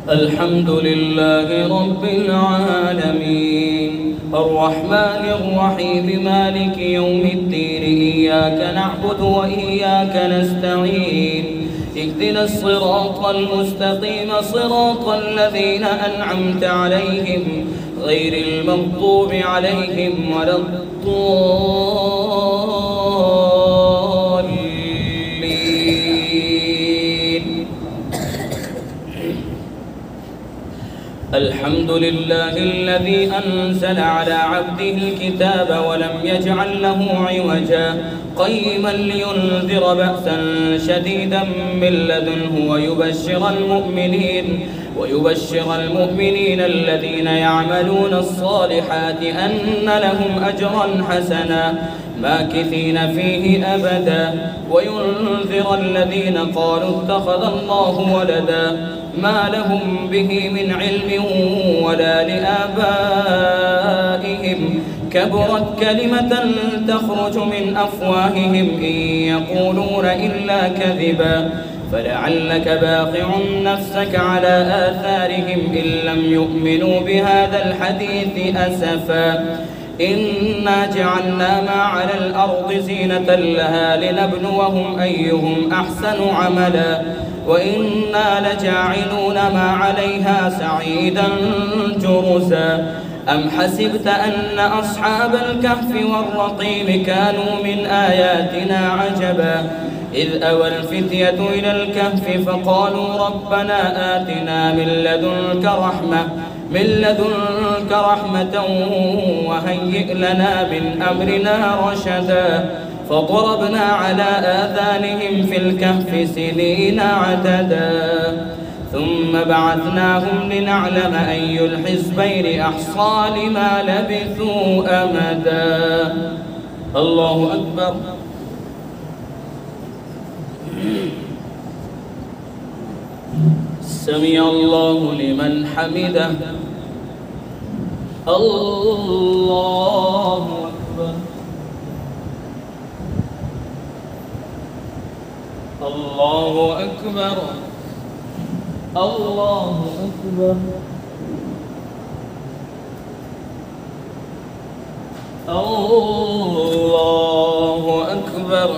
الحمد لله رب العالمين الرحمن الرحيم مالك يوم الدين إياك نعبد وإياك نستعين اهدنا الصراط المستقيم صراط الذين أنعمت عليهم غير المغضوب عليهم ولا الضالين. الحمد لله الذي أنزل على عبده الكتاب ولم يجعل له عوجا قيما لينذر بأسا شديدا من لدنه ويبشر المؤمنين الذين يعملون الصالحات أن لهم أجرا حسنا ماكثين فيه أبدا وينذر الذين قالوا اتخذ الله ولدا ما لهم به من علم ولا لآبائهم كبرت كلمة تخرج من أفواههم إن يقولون إلا كذبا فلعلك باخع نفسك على آثارهم إن لم يؤمنوا بهذا الحديث أسفا إنا جعلنا ما على الأرض زينة لها لنبلوهم أيهم أحسن عملا وإنا لجاعلون ما عليها سعيدا جرزا أم حسبت أن أصحاب الكهف والرقيم كانوا من آياتنا عجبا إذ أوى الفتية إلى الكهف فقالوا ربنا آتنا من لدنك رحمة وهيئ لنا من أمرنا رشدا فضربنا على آذانهم في الكهف سنين عددا ثم بعثناهم لنعلم أي الحزبين أحصى لما لبثوا أمدا. الله أكبر. سمع الله لمن حمده. الله أكبر. الله أكبر. الله أكبر. الله أكبر.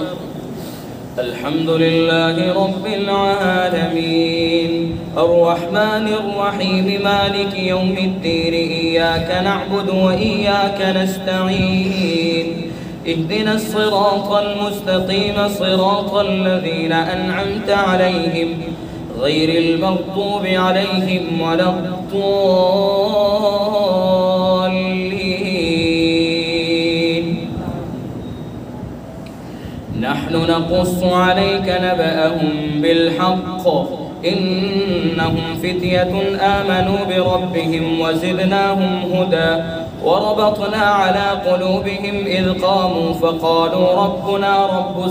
الحمد لله رب العالمين الرحمن الرحيم مالك يوم الدين إياك نعبد وإياك نستعين اهدنا الصراط المستقيم صراط الذين أنعمت عليهم غير المغضوب عليهم ولا الضالين. نحن نقص عليك نبأهم بالحق إنهم فتية آمنوا بربهم وزدناهم هدى وربطنا على قلوبهم إذ قاموا فقالوا ربنا رب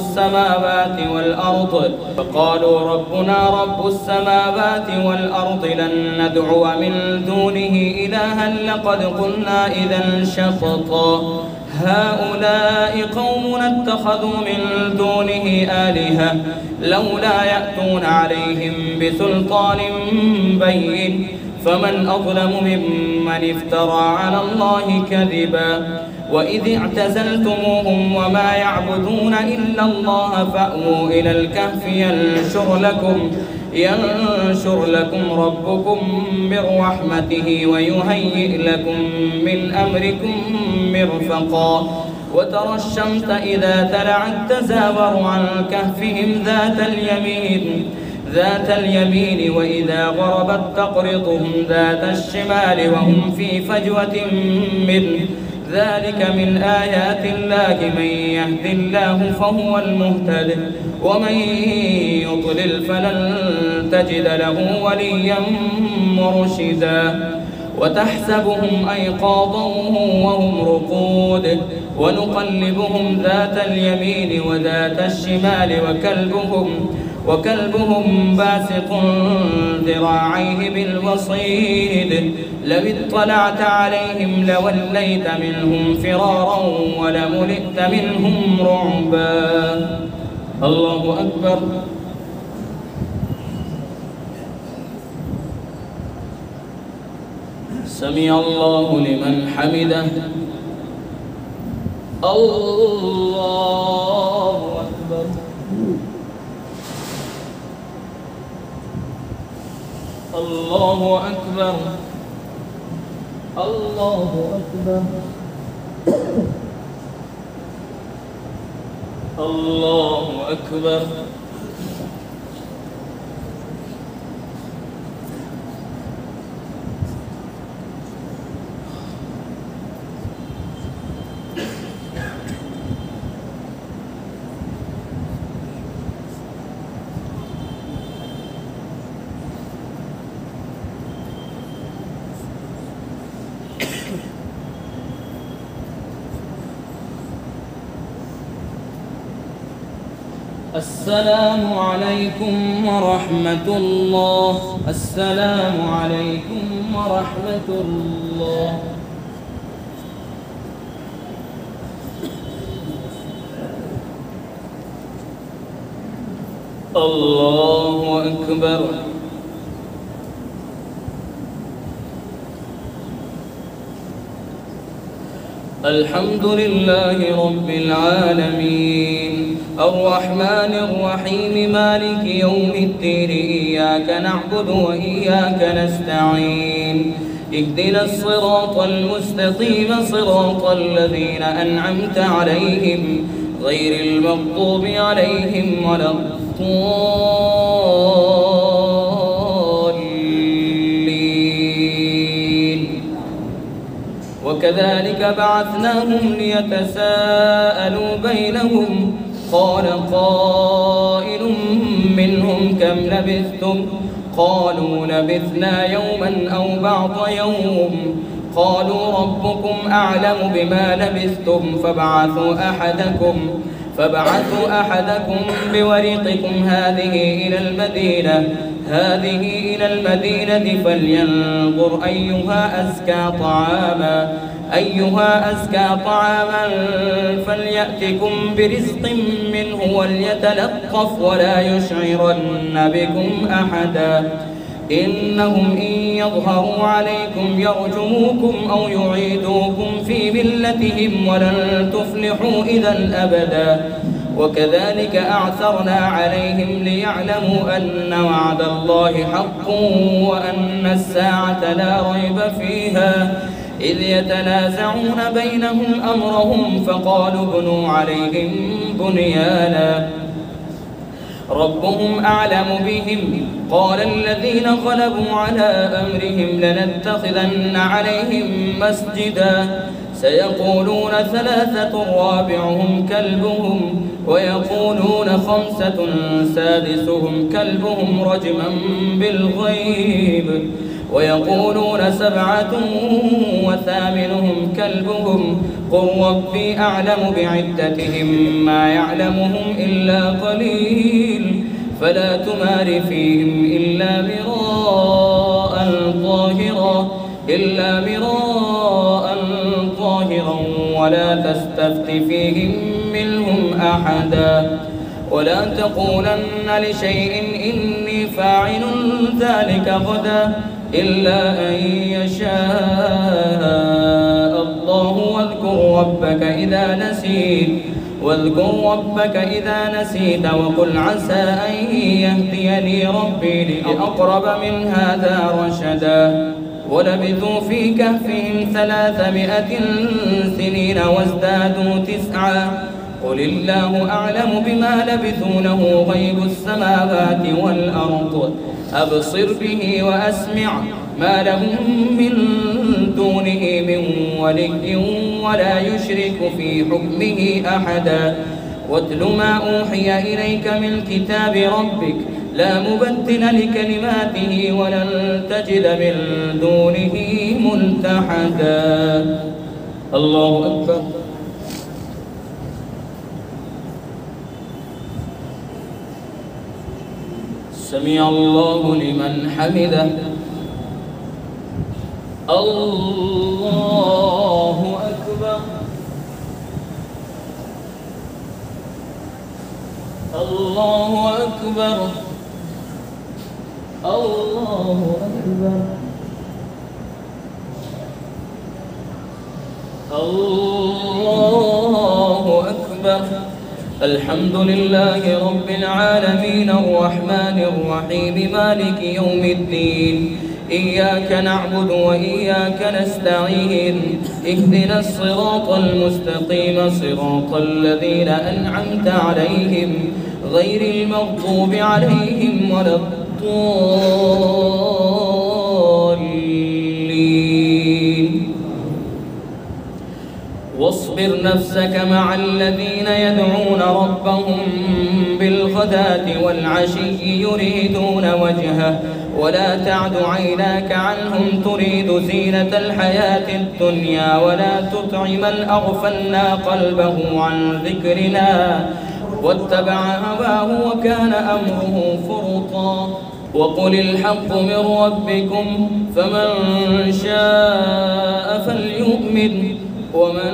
السماوات والأرض لن ندعو من دونه إلها لقد قلنا إذا شططا هؤلاء قومنا اتخذوا من دونه آلهة لولا يأتون عليهم بسلطان بين فمن أظلم ممن افترى على الله كذبا وإذ اعتزلتموهم وما يعبدون إلا الله فأووا إلى الكهف ينشر لكم ربكم من رحمته ويهيئ لكم من أمركم مرفقا وترى الشمس إذا طلعت تزاور عن كهفهم ذات اليمين وإذا غربت تقرضهم ذات الشمال وهم في فجوة منه ذلك من آيات الله من يهد الله فهو المهتد ومن يضلل فلن تجد له وليا مرشدا وتحسبهم أيقاظا وهم رقود ونقلبهم ذات اليمين وذات الشمال وكلبهم باسط ذراعيه بالوصيد لو اطلعت عليهم لوليت منهم فرارا ولملئت منهم رعبا. الله أكبر. سمع الله لمن حمده. الله أكبر. الله أكبر الله أكبر الله أكبر. السلام عليكم ورحمة الله. السلام عليكم ورحمة الله. الله أكبر. الحمد لله رب العالمين الرحمن الرحيم مالك يوم الدين إياك نعبد وإياك نستعين اهدنا الصراط المستقيم صراط الذين أنعمت عليهم غير المغضوب عليهم ولا الضالين. وكذلك بعثناهم ليتساءلوا بينهم قال قائل منهم كم لبثتم قالوا لبثنا يوما أو بعض يوم قالوا ربكم أعلم بما لبثتم فابعثوا أحدكم بورقكم هذه إلى المدينة فلينظر أيها أزكى طعاما فليأتكم برزق منه وليتلطف ولا يشعرن بكم أحدا إنهم إن يظهروا عليكم يرجموكم أو يعيدوكم في ملتهم ولن تفلحوا إذا أبدا. وكذلك أعثرنا عليهم ليعلموا أن وعد الله حق وأن الساعة لا ريب فيها إذ يتنازعون بينهم أمرهم فقالوا ابنوا عليهم بنيانا ربهم أعلم بهم قال الذين غلبوا على أمرهم لنتخذن عليهم مسجدا سيقولون 3 رابعهم كلبهم ويقولون 5 سادسهم كلبهم رجما بالغيب ويقولون 7 وثامنهم كلبهم قل ربي أعلم بعدتهم ما يعلمهم إلا قليل فلا تمار فيهم إلا مراء ظاهرا ولا تستفت فيهم منهم أحدا ولا تقولن لشيء إني فاعل ذلك غدا إلا أن يشاء الله واذكر ربك إذا نسيت وقل عسى أن يهديني ربي لأقرب من هذا رشدا ولبثوا في كهفهم 300 سنين وازدادوا 9 قل الله أعلم بما لبثوا له غيب السماوات والأرض أبصر به وأسمع ما لهم من دونه من ولي ولا يشرك في حكمه أحدا واتل ما أوحي إليك من كتاب ربك لا مبدل لكلماته ولن تجد من دونه ملتحدا. الله أكبر. سمع الله لمن حمده. الله أكبر. الله أكبر. الله أكبر. الله أكبر. الحمد لله رب العالمين الرحمن الرحيم مالك يوم الدين إياك نعبد وإياك نستعين اهدنا الصراط المستقيم صراط الذين أنعمت عليهم غير المغضوب عليهم ولا الضالين. واصبر نفسك مع الذين يدعون ربهم بالغداة والعشي يريدون وجهه ولا تعد عيناك عنهم تريد زينة الحياة الدنيا ولا تطع من أغفلنا قلبه عن ذكرنا واتبع هواه وكان أمره فرطا. وقل الحق من ربكم فمن شاء فليؤمن ومن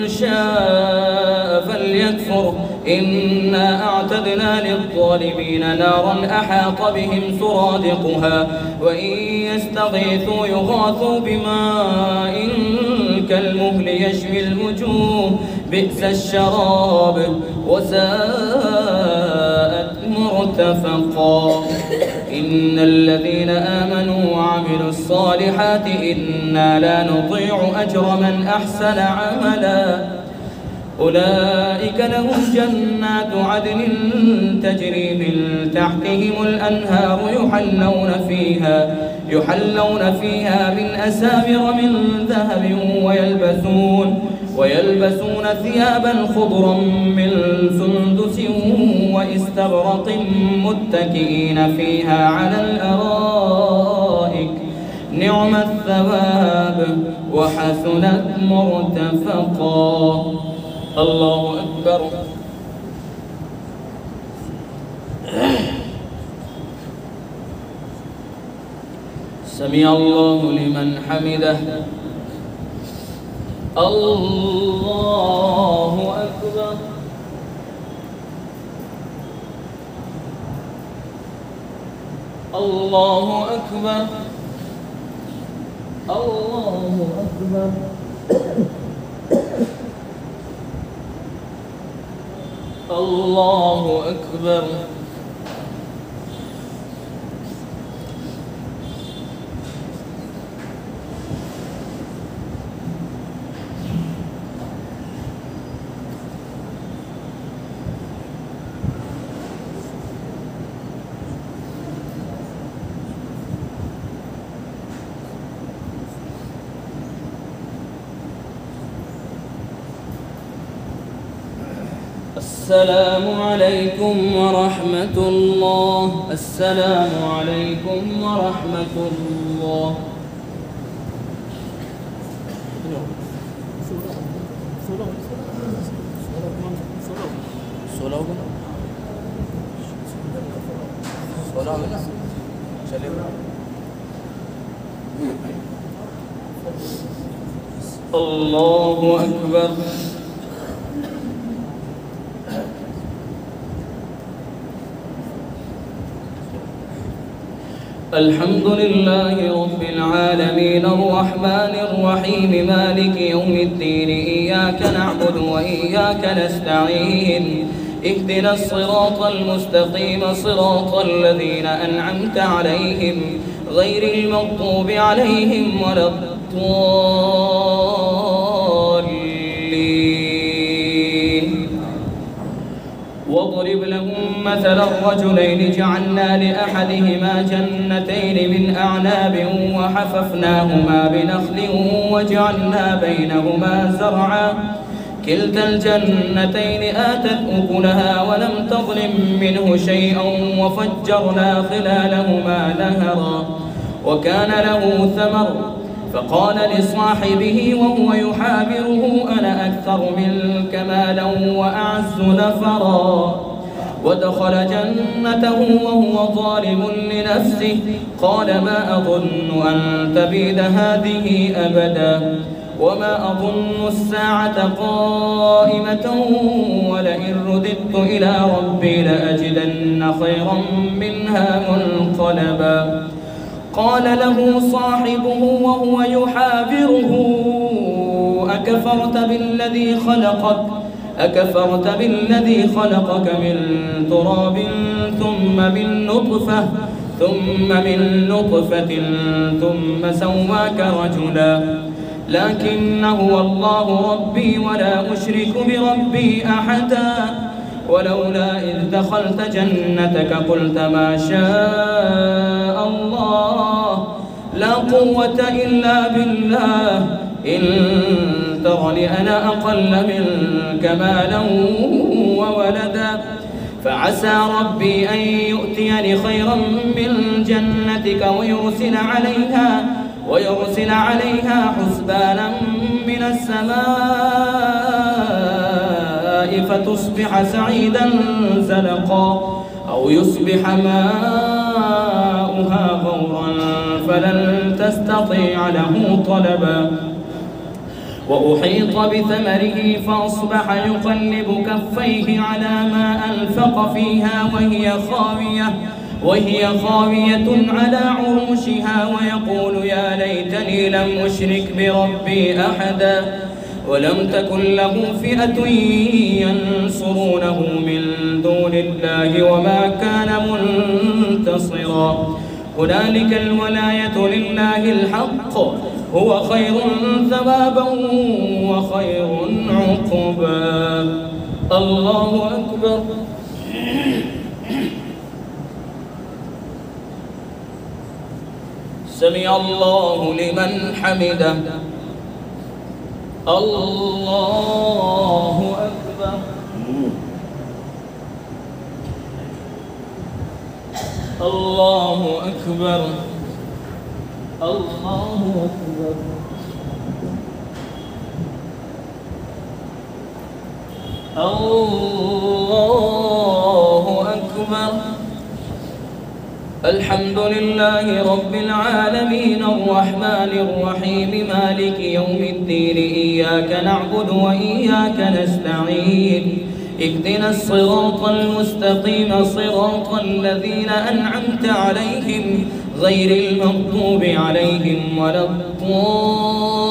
شاء فليكفر إنا أعتدنا للظالمين نارا أحاط بهم سرادقها وإن يستغيثوا يغاثوا بماء كالمهل يشوي الوجوه بئس الشراب وساءت مرتفقا. إن الذين آمنوا وعملوا الصالحات إنا لا نضيع أجر من أحسن عملا أولئك لهم جنات عدن تجري من تحتهم الأنهار يحلون فيها من أساور من ذهب ويلبسون ثيابا خضرا من سندس واستبرق متكئين فيها على الأرائك نعم الثواب وحسنت مرتفقا. الله أكبر. سمع الله لمن حمده. الله أكبر. الله أكبر. الله أكبر. الله أكبر. السلام عليكم ورحمة الله. السلام عليكم ورحمة الله. الله أكبر. الحمد لله رب العالمين الرحمن الرحيم مالك يوم الدين إياك نعبد وإياك نستعين اهدنا الصراط المستقيم صراط الذين أنعمت عليهم غير المغضوب عليهم ولا الضالين. واضرب لهم مثلا الرجلين جعلنا لأحدهما جنتين من أعناب وحففناهما بنخل وجعلنا بينهما زرعا كلتا الجنتين آتت أكلها ولم تظلم منه شيئا وفجرنا خلالهما نهرا وكان له ثمر فقال لصاحبه وهو يحاوره أنا أكثر منك مالا وأعز نفرا ودخل جنته وهو ظالم لنفسه قال ما أظن أن تبيد هذه أبدا وما أظن الساعة قائمة ولئن رددت إلى ربي لأجدن خيرا منها منقلبا قال له صاحبه وهو يحاوره أكفرت بالذي خلقك أكفرت بالذي خلقك من تراب ثم من نطفة ثم سواك رجلا لكن هو الله ربي ولا أشرك بربي أحدا ولولا إذ دخلت جنتك قلت ما شاء الله لا قوة إلا بالله إن ترني أنا أقل منك مالا وولدا فعسى ربي أن يؤتيني خيرا من جنتك ويرسل عليها حسبانا من السماء فتصبح سعيدا زلقا أو يصبح ماؤها غورا فلن تستطيع له طلبا وأحيط بثمره فأصبح يقلب كفيه على ما أنفق فيها وهي خاوية على عروشها ويقول يا ليتني لم أشرك بربي أحدا ولم تكن له فئة ينصرونه من دون الله وما كان منتصرا هنالك الولاية لله الحق هو خير ثوابا وخير عقبا الله أكبر سمع الله لمن حمده الله أكبر الله أكبر الله أكبر الله أكبر الحمد لله رب العالمين الرحمن الرحيم مالك يوم الدين إياك نعبد وإياك نستعين اهدنا الصراط المستقيم صراط الذين أنعمت عليهم غير المغضوب عليهم ولا الضالين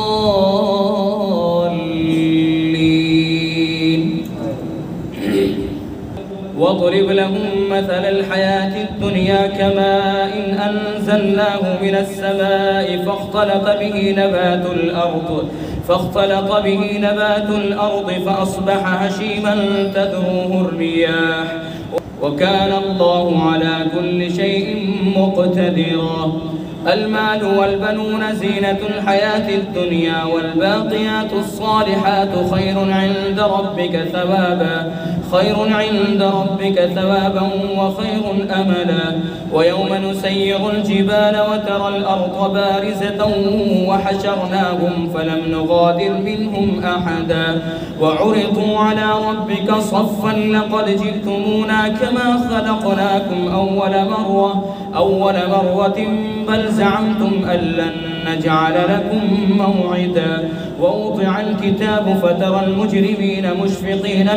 واضرب لهم مثل الحياة الدنيا كماء إن أنزلناه من السماء فاختلط به نبات الأرض فأصبح هشيما تذروه الرياح وكان الله على كل شيء مقتدرا المال والبنون زينة الحياة الدنيا والباقيات الصالحات خير عند ربك ثوابا وخير أملا ويوم نسير الجبال وترى الأرض بارزة وحشرناهم فلم نغادر منهم أحدا وعرضوا على ربك صفا لقد جئتمونا كما خلقناكم أول مرة بل زعمتم أن لن نجعل لكم موعدا ووضع الكتاب فترى المجرمين مشفقين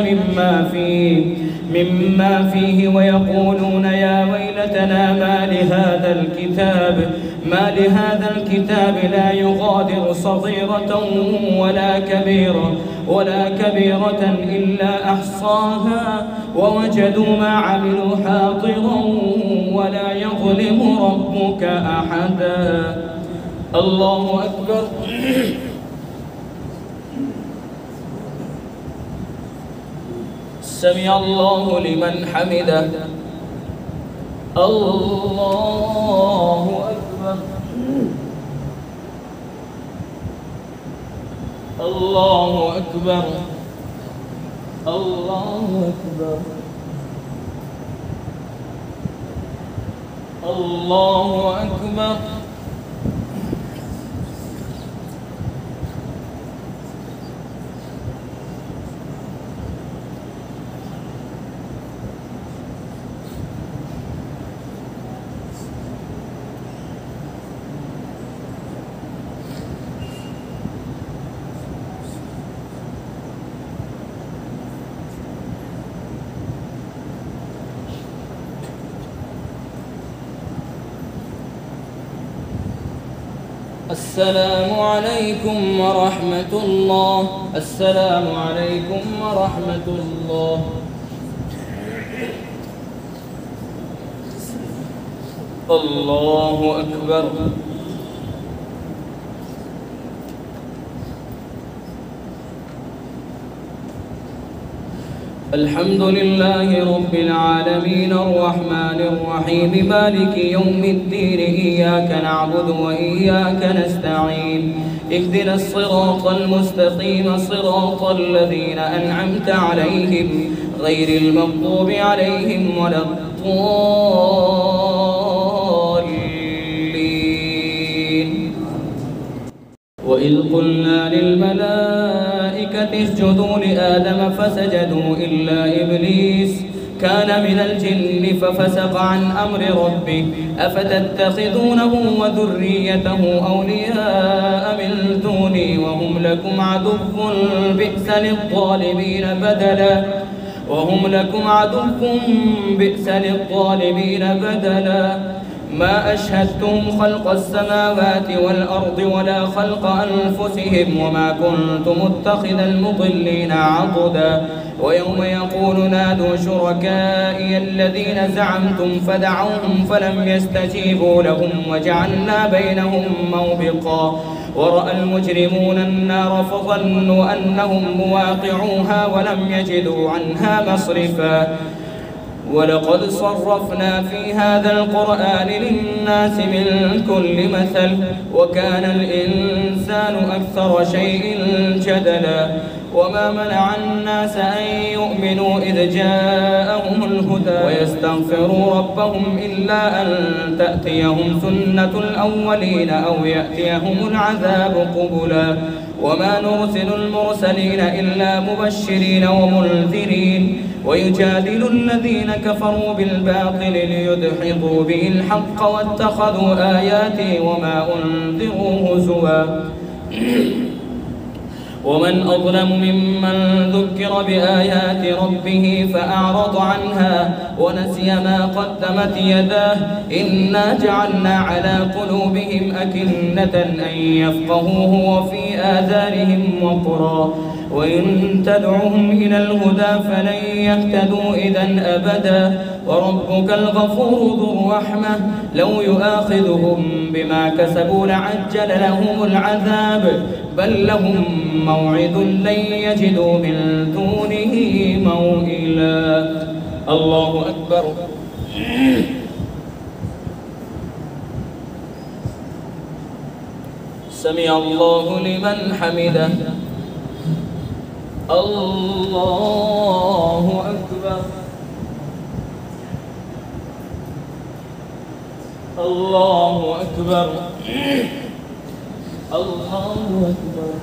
مما فيه ويقولون يا ويلتنا ما لهذا الكتاب لا يغادر صغيرة ولا كبيرة إلا أحصاها ووجدوا ما عملوا حاضرا ولا يظلم ربك أحدا الله أكبر سمع الله لمن حمده الله أكبر الله أكبر الله أكبر الله أكبر السلام عليكم ورحمة الله السلام عليكم ورحمة الله. الله أكبر. الحمد لله رب العالمين الرحمن الرحيم مالك يوم الدين إياك نعبد وإياك نستعين اهدنا الصراط المستقيم صراط الذين أنعمت عليهم غير المغضوب عليهم ولا الضالين. وإذ قلنا للملائكة اسجدوا لآدم فسجدوا إلا إبليس كان من الجن ففسق عن أمر ربه أفتتخذونه وذريته أولياء من دوني وهم لكم عدو بئس للظالمين بدلا ما أشهدتم خلق السماوات والأرض ولا خلق أنفسهم وما كنت متخذ المضلين عضدا ويوم يقول نادوا شركائي الذين زعمتم فدعوهم فلم يستجيبوا لهم وجعلنا بينهم موبقا ورأى المجرمون النار فظنوا أنهم مواقعوها ولم يجدوا عنها مصرفا ولقد صرفنا في هذا القرآن للناس من كل مثل وكان الإنسان أكثر شيء جدلا وما منع الناس أن يؤمنوا إذ جاءهم الهدى ويستغفروا ربهم إلا أن تأتيهم سنة الأولين أو يأتيهم العذاب قبلا وما نرسل المرسلين إلا مبشرين ومنذرين ويجادل الذين كفروا بالباطل ليدحضوا به الحق واتخذوا آياتي وما أنذروا هزوا ومن أظلم ممن ذكر بآيات ربه فأعرض عنها ونسي ما قدمت يداه إنا جعلنا على قلوبهم أكنة أن يفقهوه وفي آذانهم وقرا وإن تدعوهم إلى الهدى فلن يهتدوا إذا أبدا وربك الغفور ذو الرحمة لو يؤاخذهم بما كسبوا لعجل لهم العذاب بل لهم موعد لن يجدوا من دونه موئلا. الله أكبر. سمع الله لمن حمده. الله أكبر. الله أكبر. الله أكبر.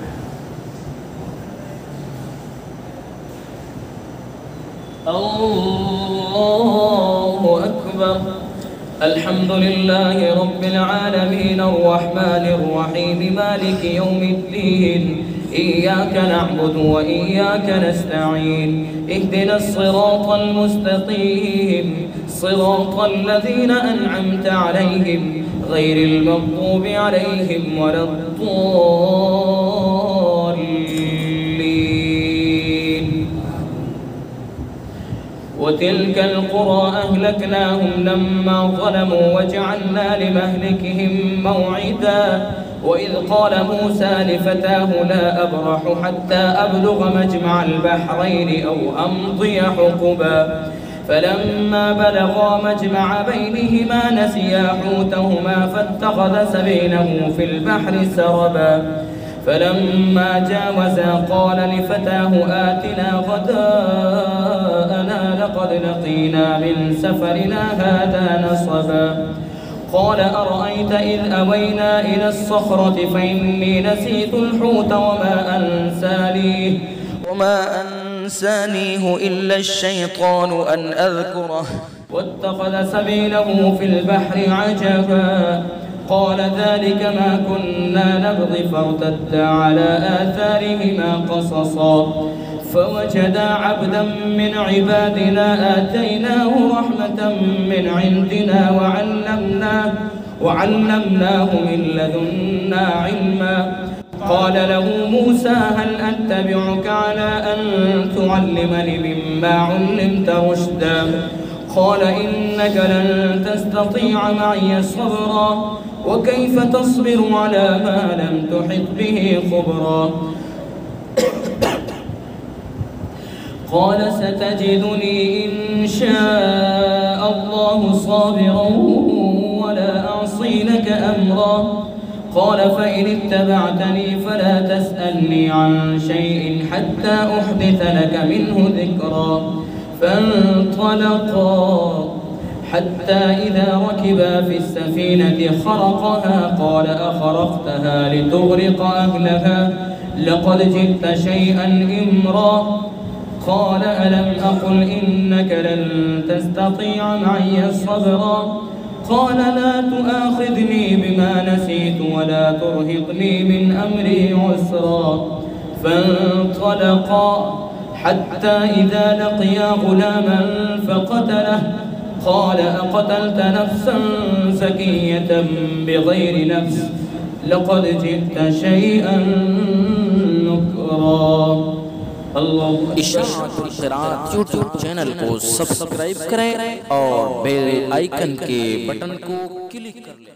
الله أكبر. الحمد لله رب العالمين الرحمن الرحيم مالك يوم الدين إياك نعبد وإياك نستعين اهدنا الصراط المستقيم صراط الذين أنعمت عليهم غير المغضوب عليهم ولا الضالين. وتلك القرى أهلكناهم لما ظلموا وجعلنا لمهلكهم موعدا وإذ قال موسى لفتاه لا أبرح حتى أبلغ مجمع البحرين أو أمضي حقبا فلما بلغا مجمع بينهما نسيا حوتهما فاتخذ سبيله في البحر سربا فلما جاوزا قال لفتاه آتنا غداءنا لقد لقينا من سفرنا هذا نصبا قال أرأيت إذ أوينا إلى الصخرة فإني نسيت الحوت وما أنسانيه إلا الشيطان أن أذكره واتخذ سبيله في البحر عجبا قال ذلك ما كنا نبغي فارتدا على آثارهما قصصا فوجدا عبدا من عبادنا آتيناه رحمة من عندنا وعلمناه من لدنا علما قال له موسى هل أتبعك على أن تعلمني مما علمت رشدا قال إنك لن تستطيع معي صبرا وكيف تصبر على ما لم تحط به خبرا قال ستجدني إن شاء الله صابرا ولا أعصي لك أمرا قال فإن اتبعتني فلا تسألني عن شيء حتى أحدث لك منه ذكرا فانطلقا حتى إذا ركبا في السفينة خرقها قال أخرقتها لتغرق أهلها لقد جئت شيئا إمرا قال ألم أقل إنك لن تستطيع معي صبرا قال لا تؤاخذني بما نسيت ولا ترهقني من أمري عسرا فانطلقا حتى إذا لقيا غلاما فقتله قال أقتلت نفسا زكية بغير نفس لقد جئت شيئا نكرا इशाअतुल क़िराअत YouTube channel को सब्सक्राइब करें और बेल आइकन के बटन को क्लिक कर लें।